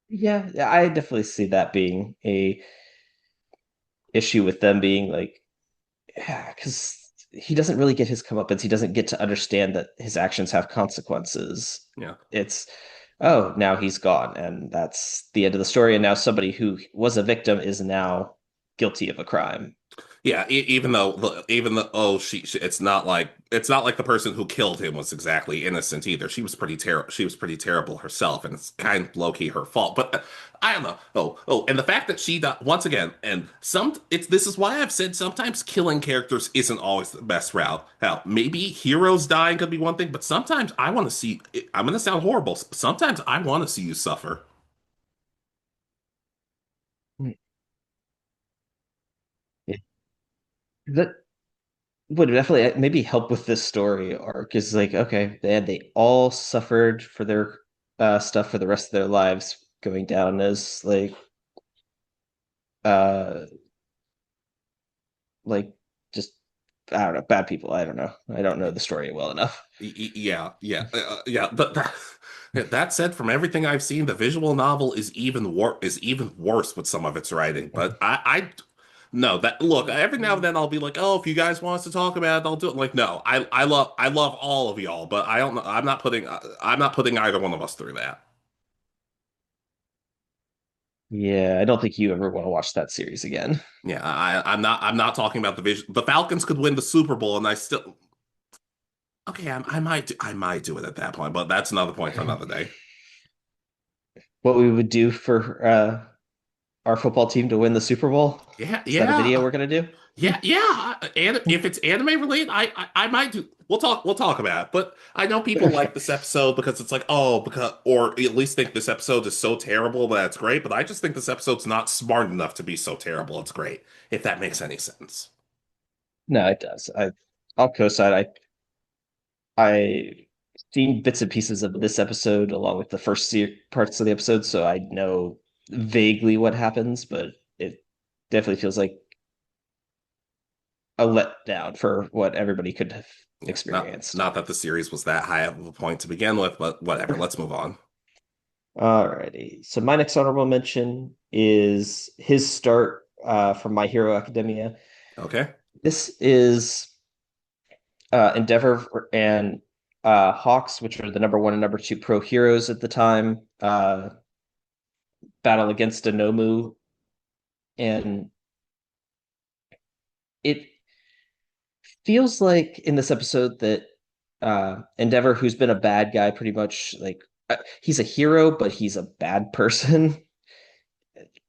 Yeah, I definitely see that being a issue with them being like, yeah, because he doesn't really get his comeuppance. He doesn't get to understand that his actions have consequences. Yeah. It's, oh, now he's gone, and that's the end of the story. And now somebody who was a victim is now guilty of a crime. Yeah, even though it's not like the person who killed him was exactly innocent either. She was pretty terrible herself, and it's kind of low key her fault. But I don't know. And the fact that she died once again, and this is why I've said sometimes killing characters isn't always the best route. Hell, maybe heroes dying could be one thing, but sometimes I want to see. I'm gonna sound horrible. Sometimes I want to see you suffer. Yeah. That would definitely maybe help with this story arc is like, okay, they all suffered for their stuff for the rest of their lives, going down as uh like just I don't know, bad people. I don't know. I don't know the story well enough. Yeah. But that said, from everything I've seen, the visual novel is even worse with some of its writing. But I no that look every now and then I'll be like, oh, if you guys want us to talk about it, I'll do it. Like, no, I love all of y'all, but I don't know. I'm not putting either one of us through that. Yeah, I don't think you ever want to watch that series again. Yeah, I'm not talking about the vision. The Falcons could win the Super Bowl, and I still okay. I might do it at that point, but that's another point for another day. What we would do for our football team to win the Super Bowl? Yeah, Is that a video yeah. we're gonna do? And if it's anime related, I might do. We'll talk about it. But I know people like this episode because it's like, oh, because or at least think this episode is so terrible that it's great. But I just think this episode's not smart enough to be so terrible. It's great, if that makes any sense. No, it does. I'll co-sign. I seen bits and pieces of this episode along with the first parts of the episode, so I know vaguely what happens, but it definitely feels like a letdown for what everybody could have Yeah, experienced. not that the series was that high of a point to begin with, but whatever. Let's move on. Alrighty. So my next honorable mention is his start from My Hero Academia. Okay. This is Endeavor and Hawks, which are the number one and number two pro heroes at the time, battle against Anomu, and it feels like in this episode that Endeavor, who's been a bad guy pretty much, like he's a hero, but he's a bad person.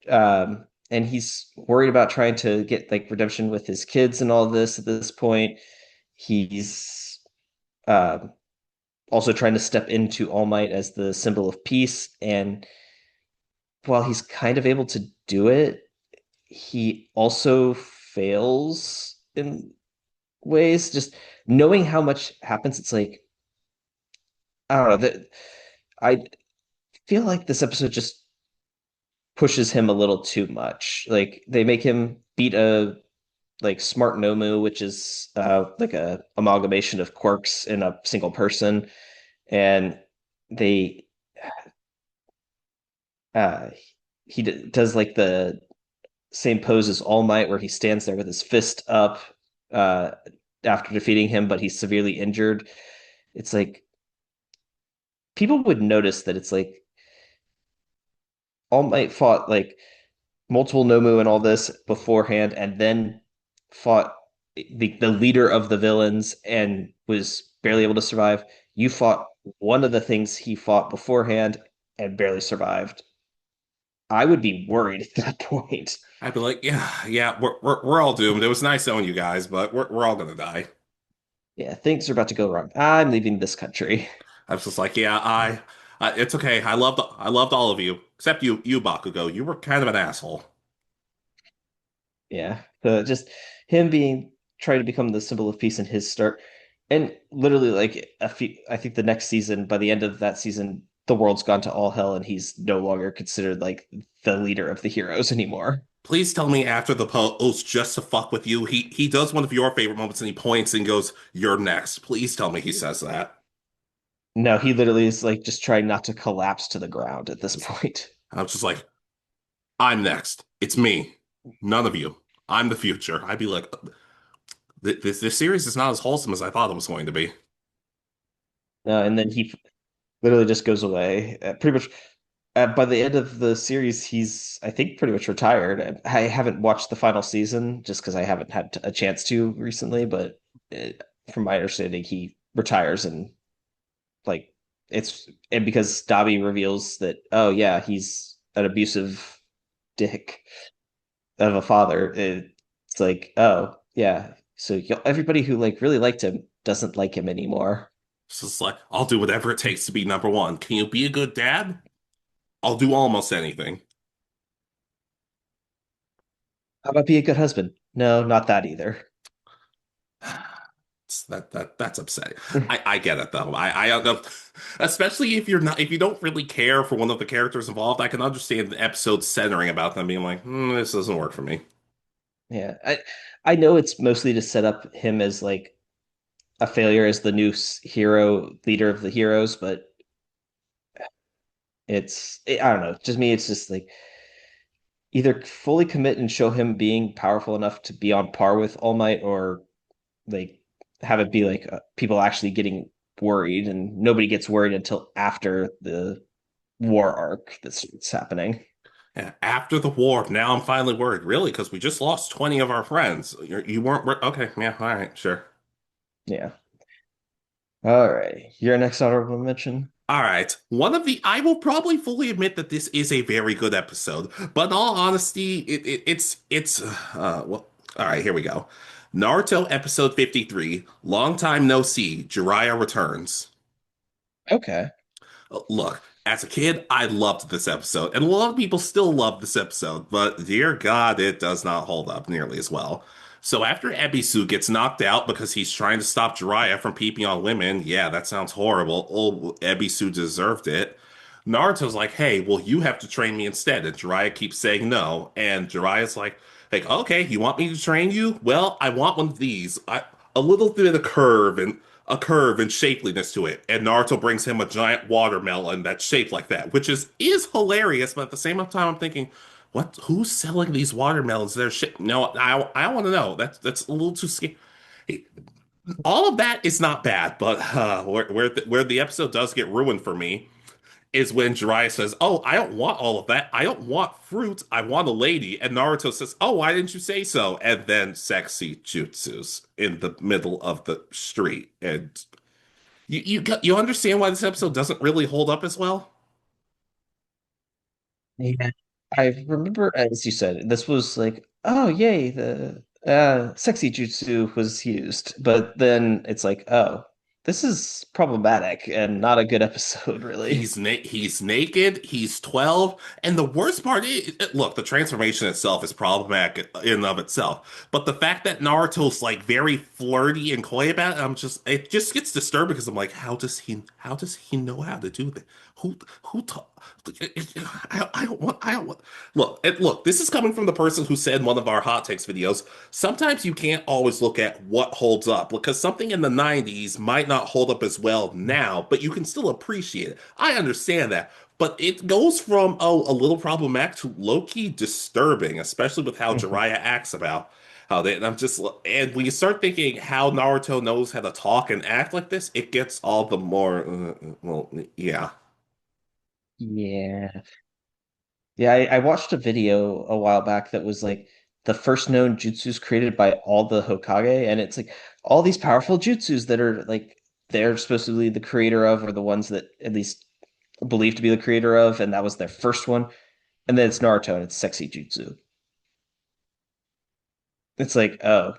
And he's worried about trying to get like redemption with his kids and all this at this point. He's uh, also trying to step into All Might as the symbol of peace. And while he's kind of able to do it, he also fails in ways. Just knowing how much happens, it's like I don't know that I feel like this episode just pushes him a little too much. Like they make him beat a like Smart Nomu, which is like a amalgamation of quirks in a single person, and they uh does like the same pose as All Might, where he stands there with his fist up uh after defeating him, but he's severely injured. It's like people would notice that it's like All Might fought like multiple Nomu and all this beforehand, and then fought the leader of the villains and was barely able to survive. You fought one of the things he fought beforehand and barely survived. I would be worried at that point. I'd be like, yeah, yeah, we're all doomed. It was nice knowing you guys, but we're all gonna die. Yeah, things are about to go wrong. I'm leaving this country. I was just like, yeah, it's okay. I loved all of you except you, Bakugo. You were kind of an asshole. Yeah, just him being trying to become the symbol of peace in his start, and literally like a few. I think the next season, by the end of that season, the world's gone to all hell, and he's no longer considered like the leader of the heroes anymore. Please tell me after the post just to fuck with you. He does one of your favorite moments and he points and goes, "You're next." Please tell me he says that. No, he literally is like just trying not to collapse to the ground at this point. I was just like, "I'm next. It's me. None of you. I'm the future." I'd be like, this series is not as wholesome as I thought it was going to be." No, and then he literally just goes away. Pretty much by the end of the series, he's I think pretty much retired. I haven't watched the final season just because I haven't had a chance to recently, but uh from my understanding, he retires and like it's and because Dobby reveals that oh yeah, he's an abusive dick of a father. It's like oh yeah, so everybody who like really liked him doesn't like him anymore. It's just like, I'll do whatever it takes to be number one. Can you be a good dad? I'll do almost anything. How about be a good husband? No, not that either. That's upsetting. I get it though. I don't know, especially if if you don't really care for one of the characters involved. I can understand the episode centering about them being like, this doesn't work for me. Yeah, I know it's mostly to set up him as like a failure as the new hero leader of the heroes, but I don't know. Just me, it's just like either fully commit and show him being powerful enough to be on par with All Might, or like have it be like people actually getting worried, and nobody gets worried until after the war arc that's happening. Yeah, after the war, now I'm finally worried. Really, because we just lost 20 of our friends. You weren't okay. Yeah, all right, sure. Yeah. All right. Your next honorable mention. All right. I will probably fully admit that this is a very good episode, but in all honesty, well, all right, here we go. Naruto episode 53, Long Time No See, Jiraiya Returns. Okay. Look, as a kid, I loved this episode, and a lot of people still love this episode, but dear God, it does not hold up nearly as well. So after Ebisu gets knocked out because he's trying to stop Jiraiya from peeping on women, yeah, that sounds horrible. Oh, Ebisu deserved it. Naruto's like, hey, well, you have to train me instead. And Jiraiya keeps saying no. And Jiraiya's like, okay, you want me to train you? Well, I want one of these. A little bit of curve and shapeliness to it. And Naruto brings him a giant watermelon that's shaped like that, which is hilarious. But at the same time, I'm thinking, what? Who's selling these watermelons? They're shit. No, I want to know. That's a little too scary. All of that is not bad, but where the episode does get ruined for me is when Jiraiya says, "Oh, I don't want all of that. I don't want fruit. I want a lady." And Naruto says, "Oh, why didn't you say so?" And then sexy jutsus in the middle of the street. And you understand why this episode doesn't really hold up as well? Yeah. I remember, as you said, this was like, oh, yay, the sexy jutsu was used. But then it's like, oh, this is problematic and not a good episode, really. He's naked, he's 12, and the worst part is, look, the transformation itself is problematic in and of itself. But the fact that Naruto's like very flirty and coy about it, it just gets disturbing because I'm like, how does he know how to do that? Who I don't want. Look. This is coming from the person who said in one of our hot takes videos. Sometimes you can't always look at what holds up because something in the '90s might not hold up as well now, but you can still appreciate it. I understand that, but it goes from a little problematic to low-key disturbing, especially with how Mhm. Jiraiya acts about how they. And I'm just, and when you start thinking how Naruto knows how to talk and act like this, it gets all the more. Well, yeah. Yeah. Yeah, I watched a video a while back that was like the first known jutsus created by all the Hokage, and it's like all these powerful jutsus that are like they're supposed to be the creator of, or the ones that at least believed to be the creator of, and that was their first one. And then it's Naruto and it's sexy jutsu. It's like, oh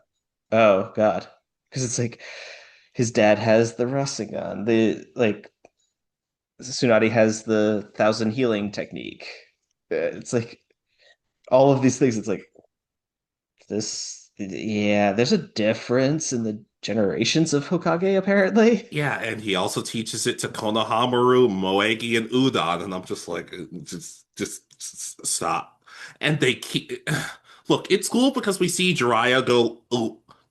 God. Because it's like his dad has the Rasengan, the like Tsunade has the thousand healing technique. It's like all of these things. It's like this, yeah, there's a difference in the generations of Hokage, apparently. Yeah, and he also teaches it to Konohamaru, Moegi, and Udon, and I'm just like, just stop. And they keep look. It's cool because we see Jiraiya go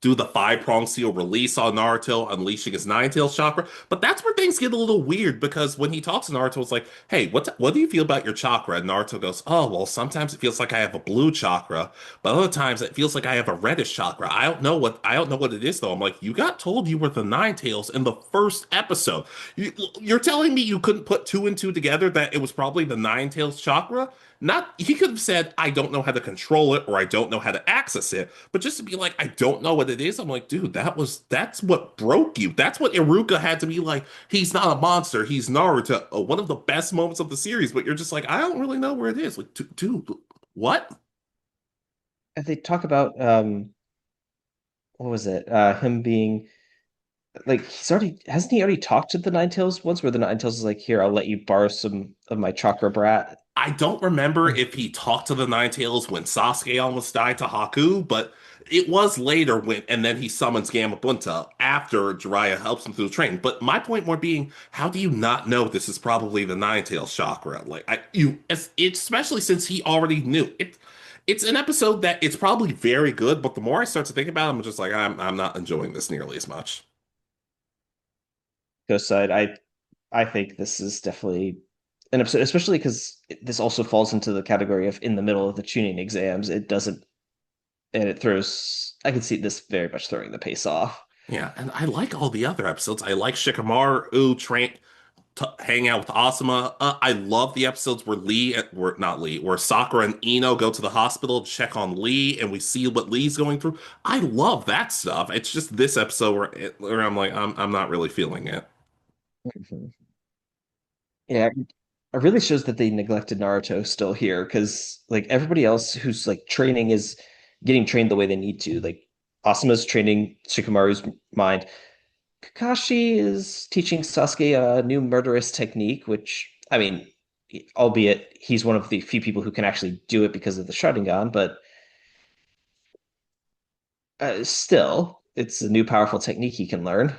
do the five prong seal release on Naruto, unleashing his nine tails chakra. But that's where things get a little weird because when he talks to Naruto, it's like, "Hey, what do you feel about your chakra?" And Naruto goes, "Oh, well, sometimes it feels like I have a blue chakra, but other times it feels like I have a reddish chakra. I don't know what it is though." I'm like, you got told you were the Nine Tails in the first episode. You're telling me you couldn't put two and two together that it was probably the Nine Tails chakra? Not he could have said, I don't know how to control it or I don't know how to access it, but just to be like, I don't know what it is. I'm like, dude, that's what broke you. That's what Iruka had to be like. He's not a monster. He's Naruto. One of the best moments of the series, but you're just like, I don't really know where it is. Like, dude, what? And they talk about what was it? Him being like he's already hasn't he already talked to the Nine Tails once where the Nine Tails is like, here, I'll let you borrow some of my chakra brat. I don't remember if he talked to the Nine Tails when Sasuke almost died to Haku, but it was later when, and then he summons Gamabunta after Jiraiya helps him through the training. But my point more being, how do you not know this is probably the Nine Tails chakra? Especially since he already knew it. It's an episode that it's probably very good, but the more I start to think about it, I'm just like, I'm not enjoying this nearly as much. Ghost side, I think this is definitely an episode, especially because this also falls into the category of in the middle of the tuning exams. It doesn't, and it throws. I can see this very much throwing the pace off. Yeah, and I like all the other episodes. I like Shikamaru train hang out with Asuma. I love the episodes where where not Lee, where Sakura and Ino go to the hospital to check on Lee, and we see what Lee's going through. I love that stuff. It's just this episode where I'm like, I'm not really feeling it. Mhm. Yeah, it really shows that they neglected Naruto still here because like everybody else who's like training is getting trained the way they need to. Like Asuma's training Shikamaru's mind. Kakashi is teaching Sasuke a new murderous technique, which I mean, albeit he's one of the few people who can actually do it because of the Sharingan, but still, it's a new powerful technique he can learn.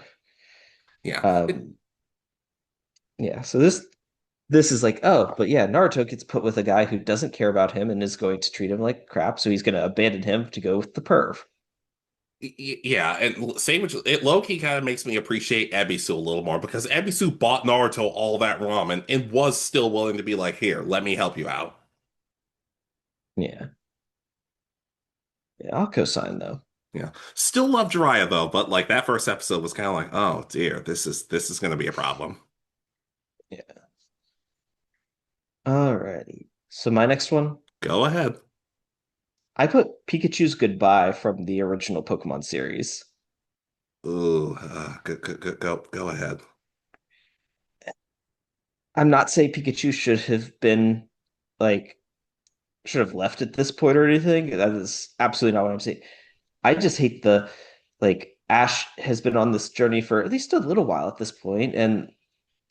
Yeah, Um, yeah, so this is like, oh, but yeah, Naruto gets put with a guy who doesn't care about him and is going to treat him like crap, so he's going to abandon him to go with the perv. yeah, and same with it. Low key kind of makes me appreciate Ebisu a little more because Ebisu bought Naruto all that ramen and was still willing to be like, here, let me help you out. Yeah, yeah, I'll co-sign though. Yeah, still love Jiraiya though, but like that first episode was kind of like, oh dear, this is going to be a problem. Yeah. Alrighty. So my next one, Go ahead. I put Pikachu's Goodbye from the original Pokemon series. Ooh, go ahead. I'm not saying Pikachu should have been like should have left at this point or anything. That is absolutely not what I'm saying. I just hate the like Ash has been on this journey for at least a little while at this point and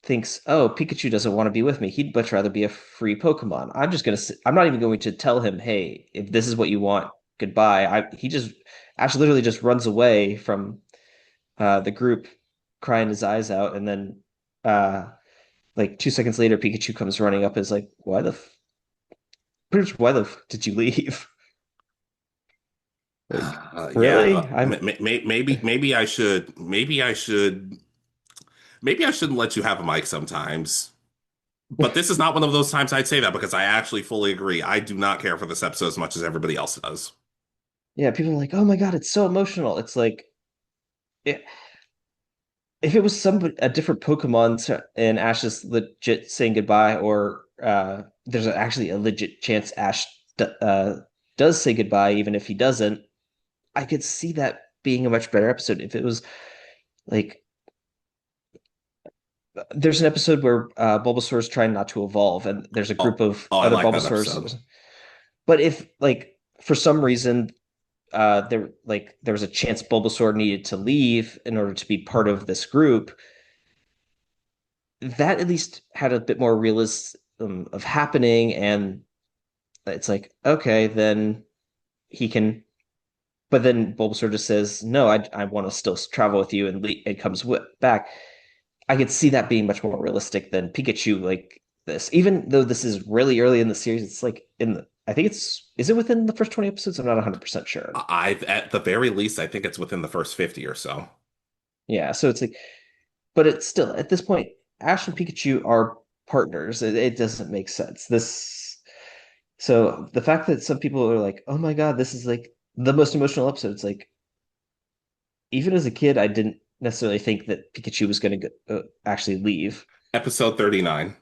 thinks, "Oh, Pikachu doesn't want to be with me. He'd much rather be a free Pokemon." I'm not even going to tell him, "Hey, if this is what you want, goodbye." He just Ash literally just runs away from the group crying his eyes out and then uh like 2 seconds later, Pikachu comes running up, and is like, pretty much, why the f did you leave? Like, Yeah, really? I'm maybe I shouldn't let you have a mic sometimes. But this is not one of those times I'd say that because I actually fully agree. I do not care for this episode as much as everybody else does. Yeah, people are like, oh my God, it's so emotional. It's like, it, if it was a different Pokemon and Ash is legit saying goodbye, or there's actually a legit chance Ash does say goodbye, even if he doesn't, I could see that being a much better episode. If it was like, there's an episode where Bulbasaur is trying not to evolve, and there's a group Oh, of oh, I other like that Bulbasaurs. episode. But if, like, for some reason there was a chance Bulbasaur needed to leave in order to be part of this group, that at least had a bit more realism of happening, and it's like, okay, then he can. But then Bulbasaur just says, "No, I want to still travel with you," and it comes back. I could see that being much more realistic than Pikachu like this. Even though this is really early in the series, it's like I think is it within the first 20 episodes? I'm not 100% sure. At the very least, I think it's within the first 50 or so. Yeah, so it's like, but it's still at this point, Ash and Pikachu are partners. It doesn't make sense. So the fact that some people are like, "Oh my God, this is like the most emotional episode." It's like, even as a kid, I didn't necessarily think that Pikachu was going to actually leave. Episode 39.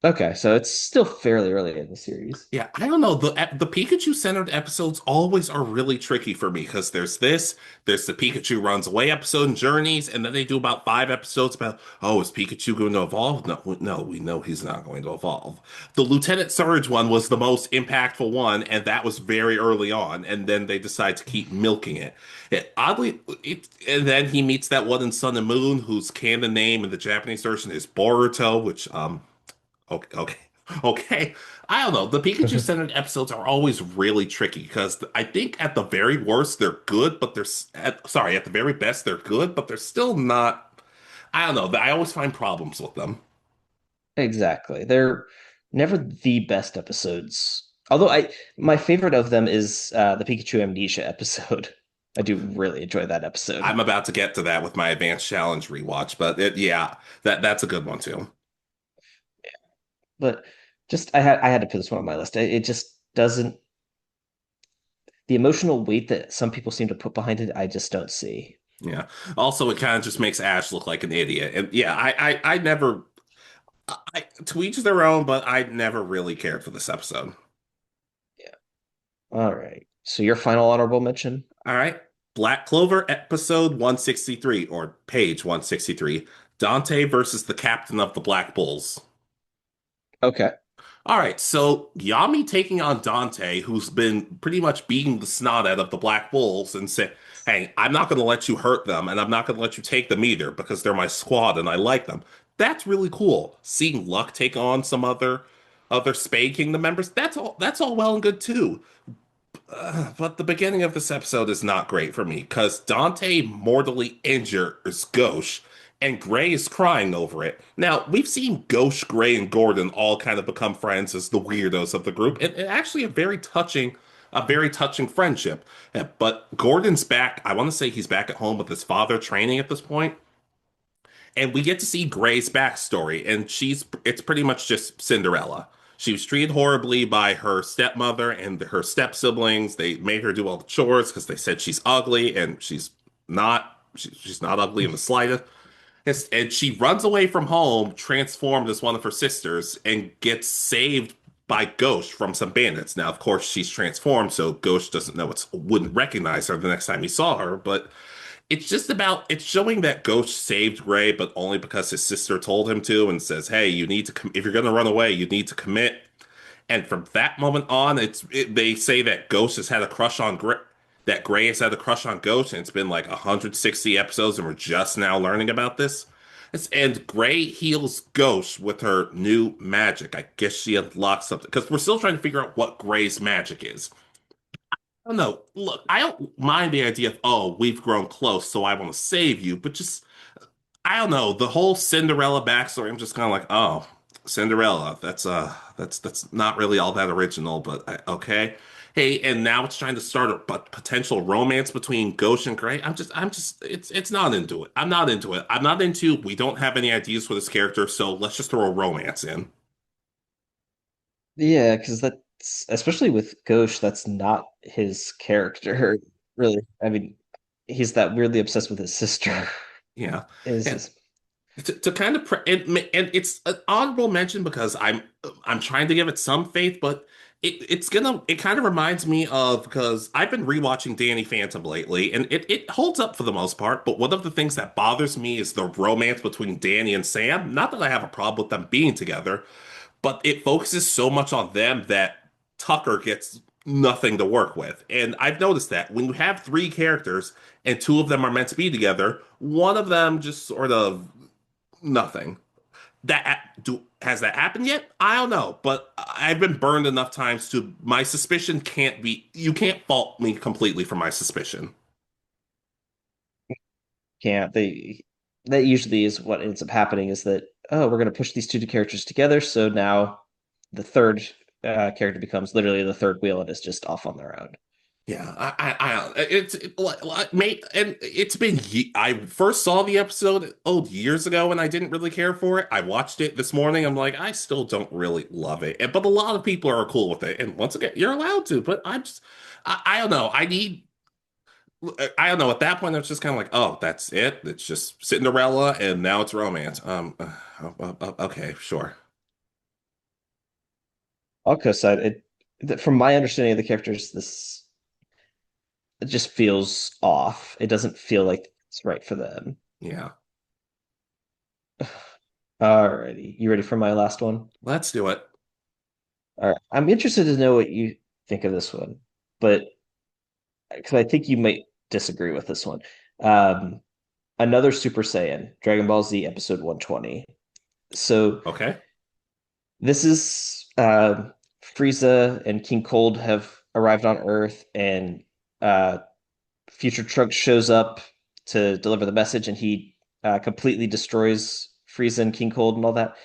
Okay, so it's still fairly early in the series. Yeah, I don't know. The Pikachu centered episodes always are really tricky for me because there's the Pikachu runs away episode and Journeys, and then they do about 5 episodes about, oh, is Pikachu going to evolve? No, we know he's not going to evolve. The Lieutenant Surge one was the most impactful one, and that was very early on, and then they decide to keep milking it. And then he meets that one in Sun and Moon, whose canon name in the Japanese version is Boruto, which okay, okay, okay. I don't know. The Pikachu centered episodes are always really tricky because I think at the very worst they're good, but at the very best they're good, but they're still not. I don't know. I always find problems with them. Exactly. They're never the best episodes. Although my favorite of them is the Pikachu Amnesia episode. I do really enjoy that episode. I'm about to get to that with my Advanced Challenge rewatch, but yeah, that's a good one too. But just I had to put this one on my list. It just doesn't, the emotional weight that some people seem to put behind it, I just don't see. Yeah. Also, it kind of just makes Ash look like an idiot, and yeah, I never. To each their own, but I never really cared for this episode. Yeah. All right. So your final honorable mention? All right. Black Clover episode 163 or page 163. Dante versus the captain of the Black Bulls. Okay. All right, so Yami taking on Dante, who's been pretty much beating the snot out of the Black Bulls, and say, "Hey, I'm not going to let you hurt them, and I'm not going to let you take them either because they're my squad and I like them." That's really cool. Seeing Luck take on some other Spade Kingdom members, that's all well and good too. But the beginning of this episode is not great for me because Dante mortally injures Ghosh, and Gray is crying over it. Now, we've seen Ghosh, Gray, and Gordon all kind of become friends as the weirdos of the group, and actually a very touching friendship. But Gordon's back. I want to say he's back at home with his father training at this point, and we get to see Gray's backstory, and it's pretty much just Cinderella. She was treated horribly by her stepmother and her step siblings. They made her do all the chores because they said she's ugly, and she's not. She's not ugly in the slightest. And she runs away from home, transformed as one of her sisters, and gets saved by Ghost from some bandits. Now, of course, she's transformed, so Ghost doesn't know wouldn't recognize her the next time he saw her, but it's showing that Ghost saved Gray, but only because his sister told him to, and says, "Hey, you need to if you're gonna run away, you need to commit." And from that moment on, they say that Ghost has had a crush on Gray, that Gray has had a crush on Ghost, and it's been like 160 episodes, and we're just now learning about this. And Gray heals Ghost with her new magic. I guess she unlocks something because we're still trying to figure out what Gray's magic is. I don't know. Look, I don't mind the idea of, oh, we've grown close, so I want to save you, but just I don't know, the whole Cinderella backstory. I'm just kind of like, oh, Cinderella. That's not really all that original, but okay. Hey, and now it's trying to start a potential romance between Ghost and Gray. It's not into it. I'm not into it. I'm not into. We don't have any ideas for this character, so let's just throw a romance in. Yeah, because that's especially with Ghosh, that's not his character, really. I mean, he's that weirdly obsessed with his sister. Yeah, Is and his to kind of and it's an honorable mention because I'm trying to give it some faith, but it kind of reminds me of because I've been rewatching Danny Phantom lately, and it holds up for the most part. But one of the things that bothers me is the romance between Danny and Sam. Not that I have a problem with them being together, but it focuses so much on them that Tucker gets nothing to work with. And I've noticed that when you have three characters and two of them are meant to be together, one of them just sort of nothing. Has that happened yet? I don't know, but I've been burned enough times to my suspicion can't be you can't fault me completely for my suspicion. can't they that usually is what ends up happening is that, oh, we're going to push these two characters together, so now the third character becomes literally the third wheel and is just off on their own. Yeah, mate, and it's been I first saw the episode years ago and I didn't really care for it. I watched it this morning. I'm like, I still don't really love it, but a lot of people are cool with it. And once again, you're allowed to, but I don't know. I don't know. At that point, it's just kind of like, oh, that's it. It's just Cinderella, and now it's romance. Okay, sure. I'll co-side from my understanding of the characters, this it just feels off. It doesn't feel like it's right for them. Yeah, Alrighty, you ready for my last one? let's do it. All right, I'm interested to know what you think of this one, but because I think you might disagree with this one. Um, Another Super Saiyan, Dragon Ball Z episode 120. So Okay. this is Frieza and King Cold have arrived on Earth, and uh, Future Trunks shows up to deliver the message, and he completely destroys Frieza and King Cold and all that.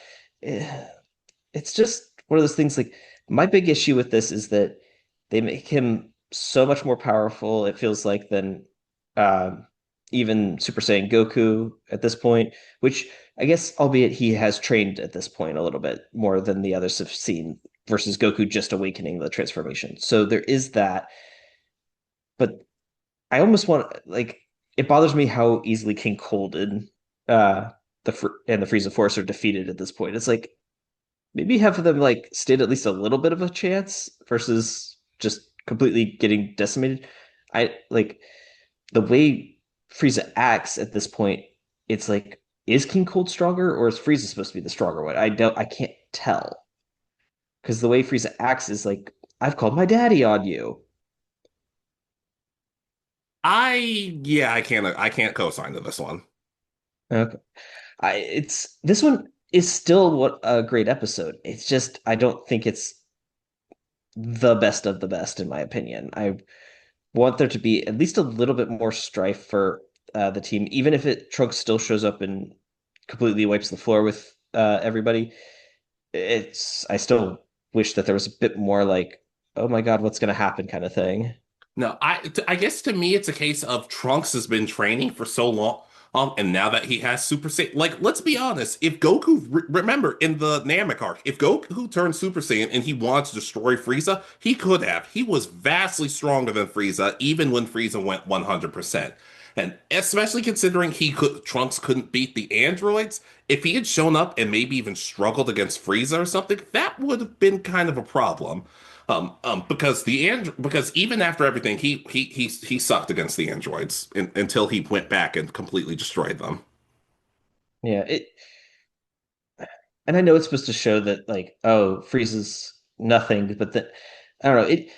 Eh, It's just one of those things. Like, my big issue with this is that they make him so much more powerful. It feels like than um, even Super Saiyan Goku at this point. Which I guess, albeit he has trained at this point a little bit more than the others have seen, versus Goku just awakening the transformation. So there is that, but I almost want like it bothers me how easily King Cold and uh and the Frieza Force are defeated at this point. It's like maybe have them like stand at least a little bit of a chance versus just completely getting decimated. I like the way Frieza acts at this point. It's like, is King Cold stronger or is Frieza supposed to be the stronger one? I can't tell because the way Frieza acts is like, I've called my daddy on you. I can't co-sign to this one. Okay. It's this one is still what a great episode. It's just I don't think it's the best of the best in my opinion. I want there to be at least a little bit more strife for the team, even if it Trunks still shows up and completely wipes the floor with everybody. It's I still wish that there was a bit more like, oh my God, what's going to happen kind of thing. No, I guess to me it's a case of Trunks has been training for so long, and now that he has Super Saiyan, like let's be honest, if Goku remember in the Namek arc, if Goku turned Super Saiyan and he wanted to destroy Frieza, he could have. He was vastly stronger than Frieza, even when Frieza went 100%. And especially considering Trunks couldn't beat the androids, if he had shown up and maybe even struggled against Frieza or something, that would have been kind of a problem. Because even after everything, he sucked against the androids until he went back and completely destroyed them. Yeah, it and I know it's supposed to show that like, oh, Frieza's nothing, but that I don't know, it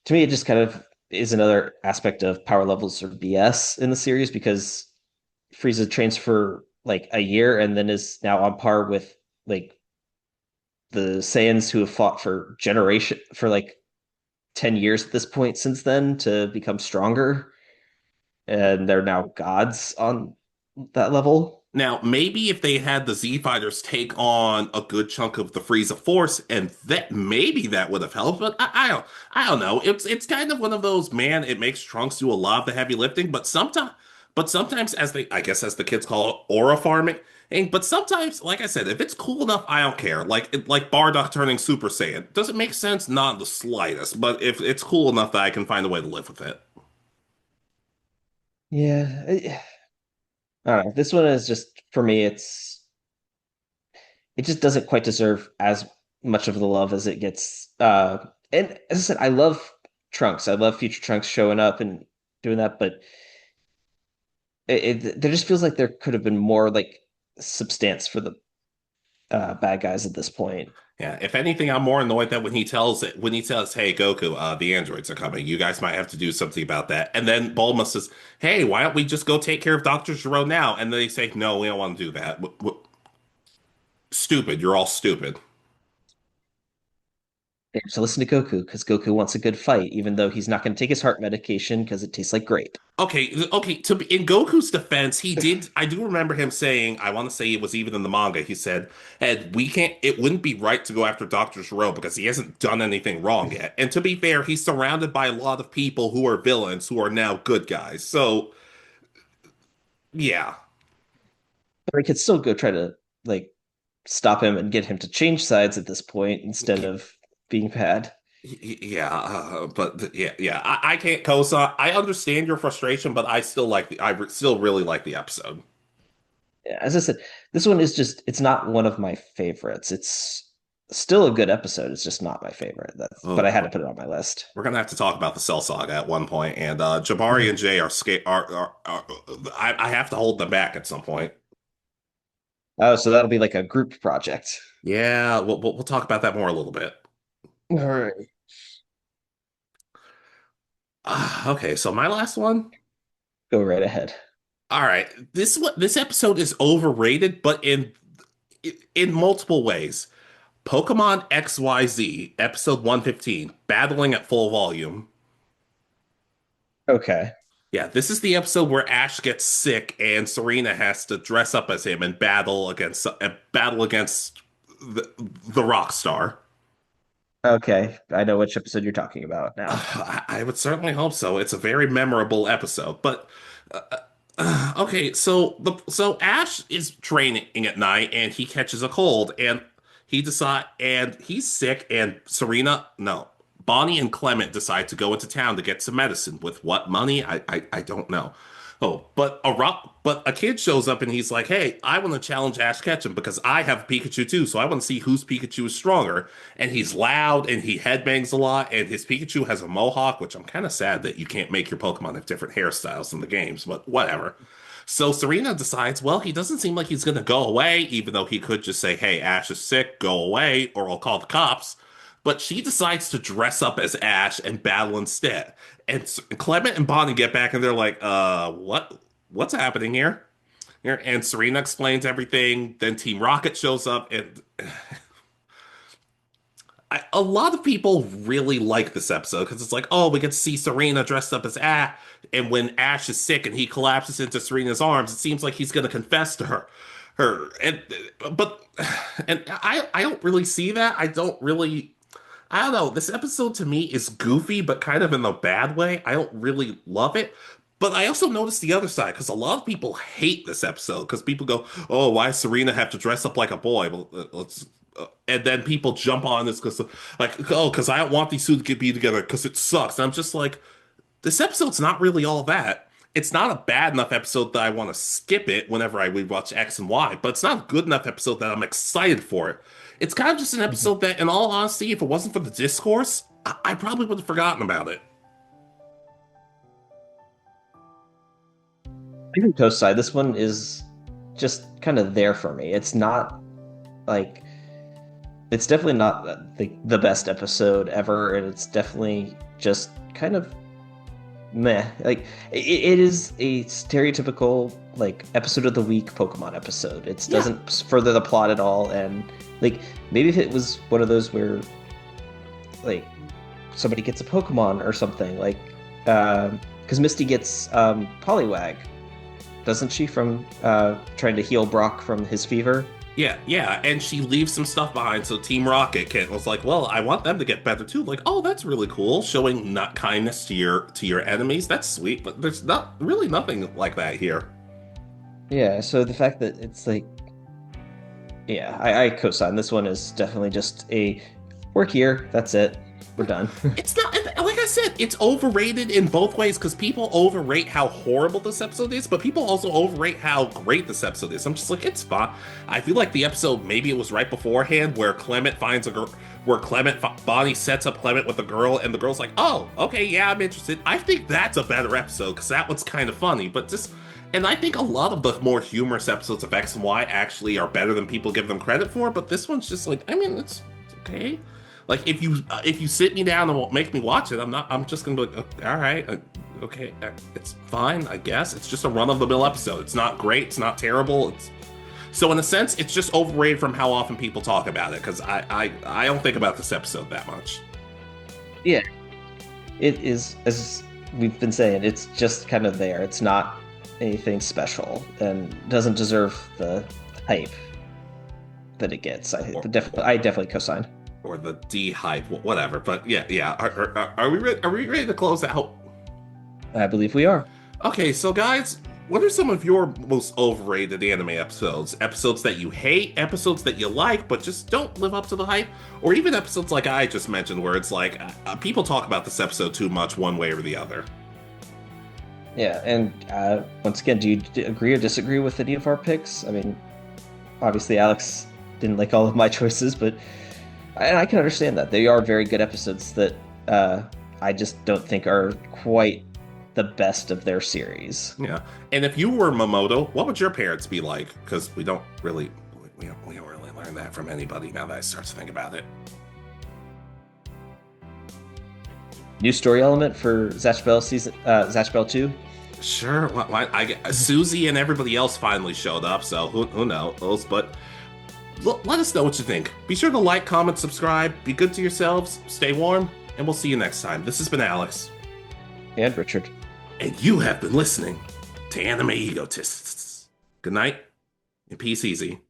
to me it just kind of is another aspect of power levels or BS in the series because Frieza trains for like a year and then is now on par with like the Saiyans who have fought for for like 10 years at this point since then to become stronger, and they're now gods on that level. Now, maybe if they had the Z Fighters take on a good chunk of the Frieza Force, and that maybe that would have helped, but I don't know. It's kind of one of those, man, it makes Trunks do a lot of the heavy lifting, but sometimes as they I guess as the kids call it, aura farming. But sometimes, like I said, if it's cool enough, I don't care. Like Bardock turning Super Saiyan. Does it make sense? Not the slightest. But if it's cool enough that I can find a way to live with it. Yeah, I don't know. This one is just for me. It just doesn't quite deserve as much of the love as it gets. And as I said, I love Trunks. I love Future Trunks showing up and doing that, but there just feels like there could have been more like substance for the bad guys at this point. Yeah, if anything, I'm more annoyed that when he tells, "Hey Goku, the androids are coming. You guys might have to do something about that." And then Bulma says, "Hey, why don't we just go take care of Dr. Gero now?" And they say, "No, we don't want to do that. Stupid. You're all stupid." They have to listen to Goku because Goku wants a good fight, even though he's not going to take his heart medication because it tastes like grape. Okay. In Goku's defense, he did. I do remember him saying, I want to say it was even in the manga. He said, "Ed, we can't. It wouldn't be right to go after Doctor Gero because he hasn't done anything wrong yet." And to be fair, he's surrounded by a lot of people who are villains who are now good guys. So yeah, But we could still go try to like stop him and get him to change sides at this point instead of being bad. yeah. Yeah. I can't co-sign. I understand your frustration, but I still really like the episode. As I said, this one is just it's not one of my favorites. It's still a good episode. It's just not my favorite. But I had to Oh, put it on my list. we're gonna have to talk about the Cell Saga at one point, and Jabari and Jay are I have to hold them back at some point. Oh, so that'll be like a group project. Yeah, we'll talk about that more a little bit. All right. Okay, so my last one. Go right ahead. All right, this episode is overrated, but in multiple ways. Pokemon XYZ, episode 115, battling at full volume. Okay. Yeah, this is the episode where Ash gets sick and Serena has to dress up as him and battle against the rock star. Okay. I know which episode you're talking about now. I would certainly hope so. It's a very memorable episode. But okay, so Ash is training at night and he catches a cold and he's sick and Serena no Bonnie and Clement decide to go into town to get some medicine. With what money? I don't know. Oh, but a kid shows up and he's like, "Hey, I want to challenge Ash Ketchum because I have Pikachu too, so I want to see whose Pikachu is stronger." And he's loud and he headbangs a lot, and his Pikachu has a mohawk, which I'm kind of sad that you can't make your Pokemon have different hairstyles in the games, but whatever. So Serena decides, well, he doesn't seem like he's going to go away, even though he could just say, "Hey, Ash is sick, go away, or I'll call the cops." But she decides to dress up as Ash and battle instead. And Clement and Bonnie get back and they're like, what's happening here? And Serena explains everything. Then Team Rocket shows up, and a lot of people really like this episode because it's like, oh, we get to see Serena dressed up as Ash, and when Ash is sick and he collapses into Serena's arms, it seems like he's going to confess to her, but and I don't really see that. I don't know. This episode to me is goofy, but kind of in a bad way. I don't really love it. But I also noticed the other side because a lot of people hate this episode because people go, "Oh, why does Serena have to dress up like a boy?" Well, and then people jump on this because, like, oh, because I don't want these two to be together because it sucks. And I'm just like, this episode's not really all that. It's not a bad enough episode that I want to skip it whenever I rewatch X and Y, but it's not a good enough episode that I'm excited for it. It's kind of just an episode that, in all honesty, if it wasn't for the discourse, I probably would have forgotten about it. I can co-side. This one is just kind of there for me. It's not like it's definitely not the best episode ever, and it's definitely just kind of meh. Like it is a stereotypical like episode of the week Pokemon episode. It Yeah. doesn't further the plot at all, and like maybe if it was one of those where like somebody gets a Pokemon or something, like because Misty gets Poliwag doesn't she, from trying to heal Brock from his fever? Yeah, and she leaves some stuff behind so Team Rocket was like, well, I want them to get better too. Like, oh, that's really cool. Showing not kindness to your enemies, that's sweet, but there's not really nothing like that here. Yeah, so the fact that it's like, yeah, I co-sign. This one is definitely just a work here. That's it. We're done. It's not, like I said, it's overrated in both ways because people overrate how horrible this episode is, but people also overrate how great this episode is. I'm just like, it's fine. I feel like the episode, maybe it was right beforehand where Clement finds a girl, where Bonnie sets up Clement with a girl, and the girl's like, oh, okay, yeah, I'm interested. I think that's a better episode because that one's kind of funny, but just. And I think a lot of the more humorous episodes of X and Y actually are better than people give them credit for, but this one's just like, I mean, it's okay. Like if you sit me down and won't make me watch it, I'm just gonna be like, all right, okay, it's fine, I guess. It's just a run-of-the-mill episode. It's not great, it's not terrible. So in a sense, it's just overrated from how often people talk about it, because I don't think about this episode that much. Yeah, it is, as we've been saying, it's just kind of there. It's not anything special and doesn't deserve the hype that it gets. I definitely co-sign. Or the D hype, whatever. But yeah. Are we ready to close out? I believe we are. Okay, so guys, what are some of your most overrated anime episodes? Episodes that you hate, episodes that you like but just don't live up to the hype, or even episodes like I just mentioned where it's like people talk about this episode too much one way or the other. Yeah, and once again, do you agree or disagree with any of our picks? I mean, obviously Alex didn't like all of my choices, but I can understand that. They are very good episodes that I just don't think are quite the best of their series. Yeah, and if you were Momoto, what would your parents be like? Because we don't really learn that from anybody now that I start to think about it. New story element for Zatch Bell season, Zatch Bell 2? Sure. Susie and everybody else finally showed up, so who knows? But let us know what you think. Be sure to like, comment, subscribe, be good to yourselves, stay warm, and we'll see you next time. This has been Alex. And Richard. And you have been listening to Anime Egotists. Good night, and peace easy.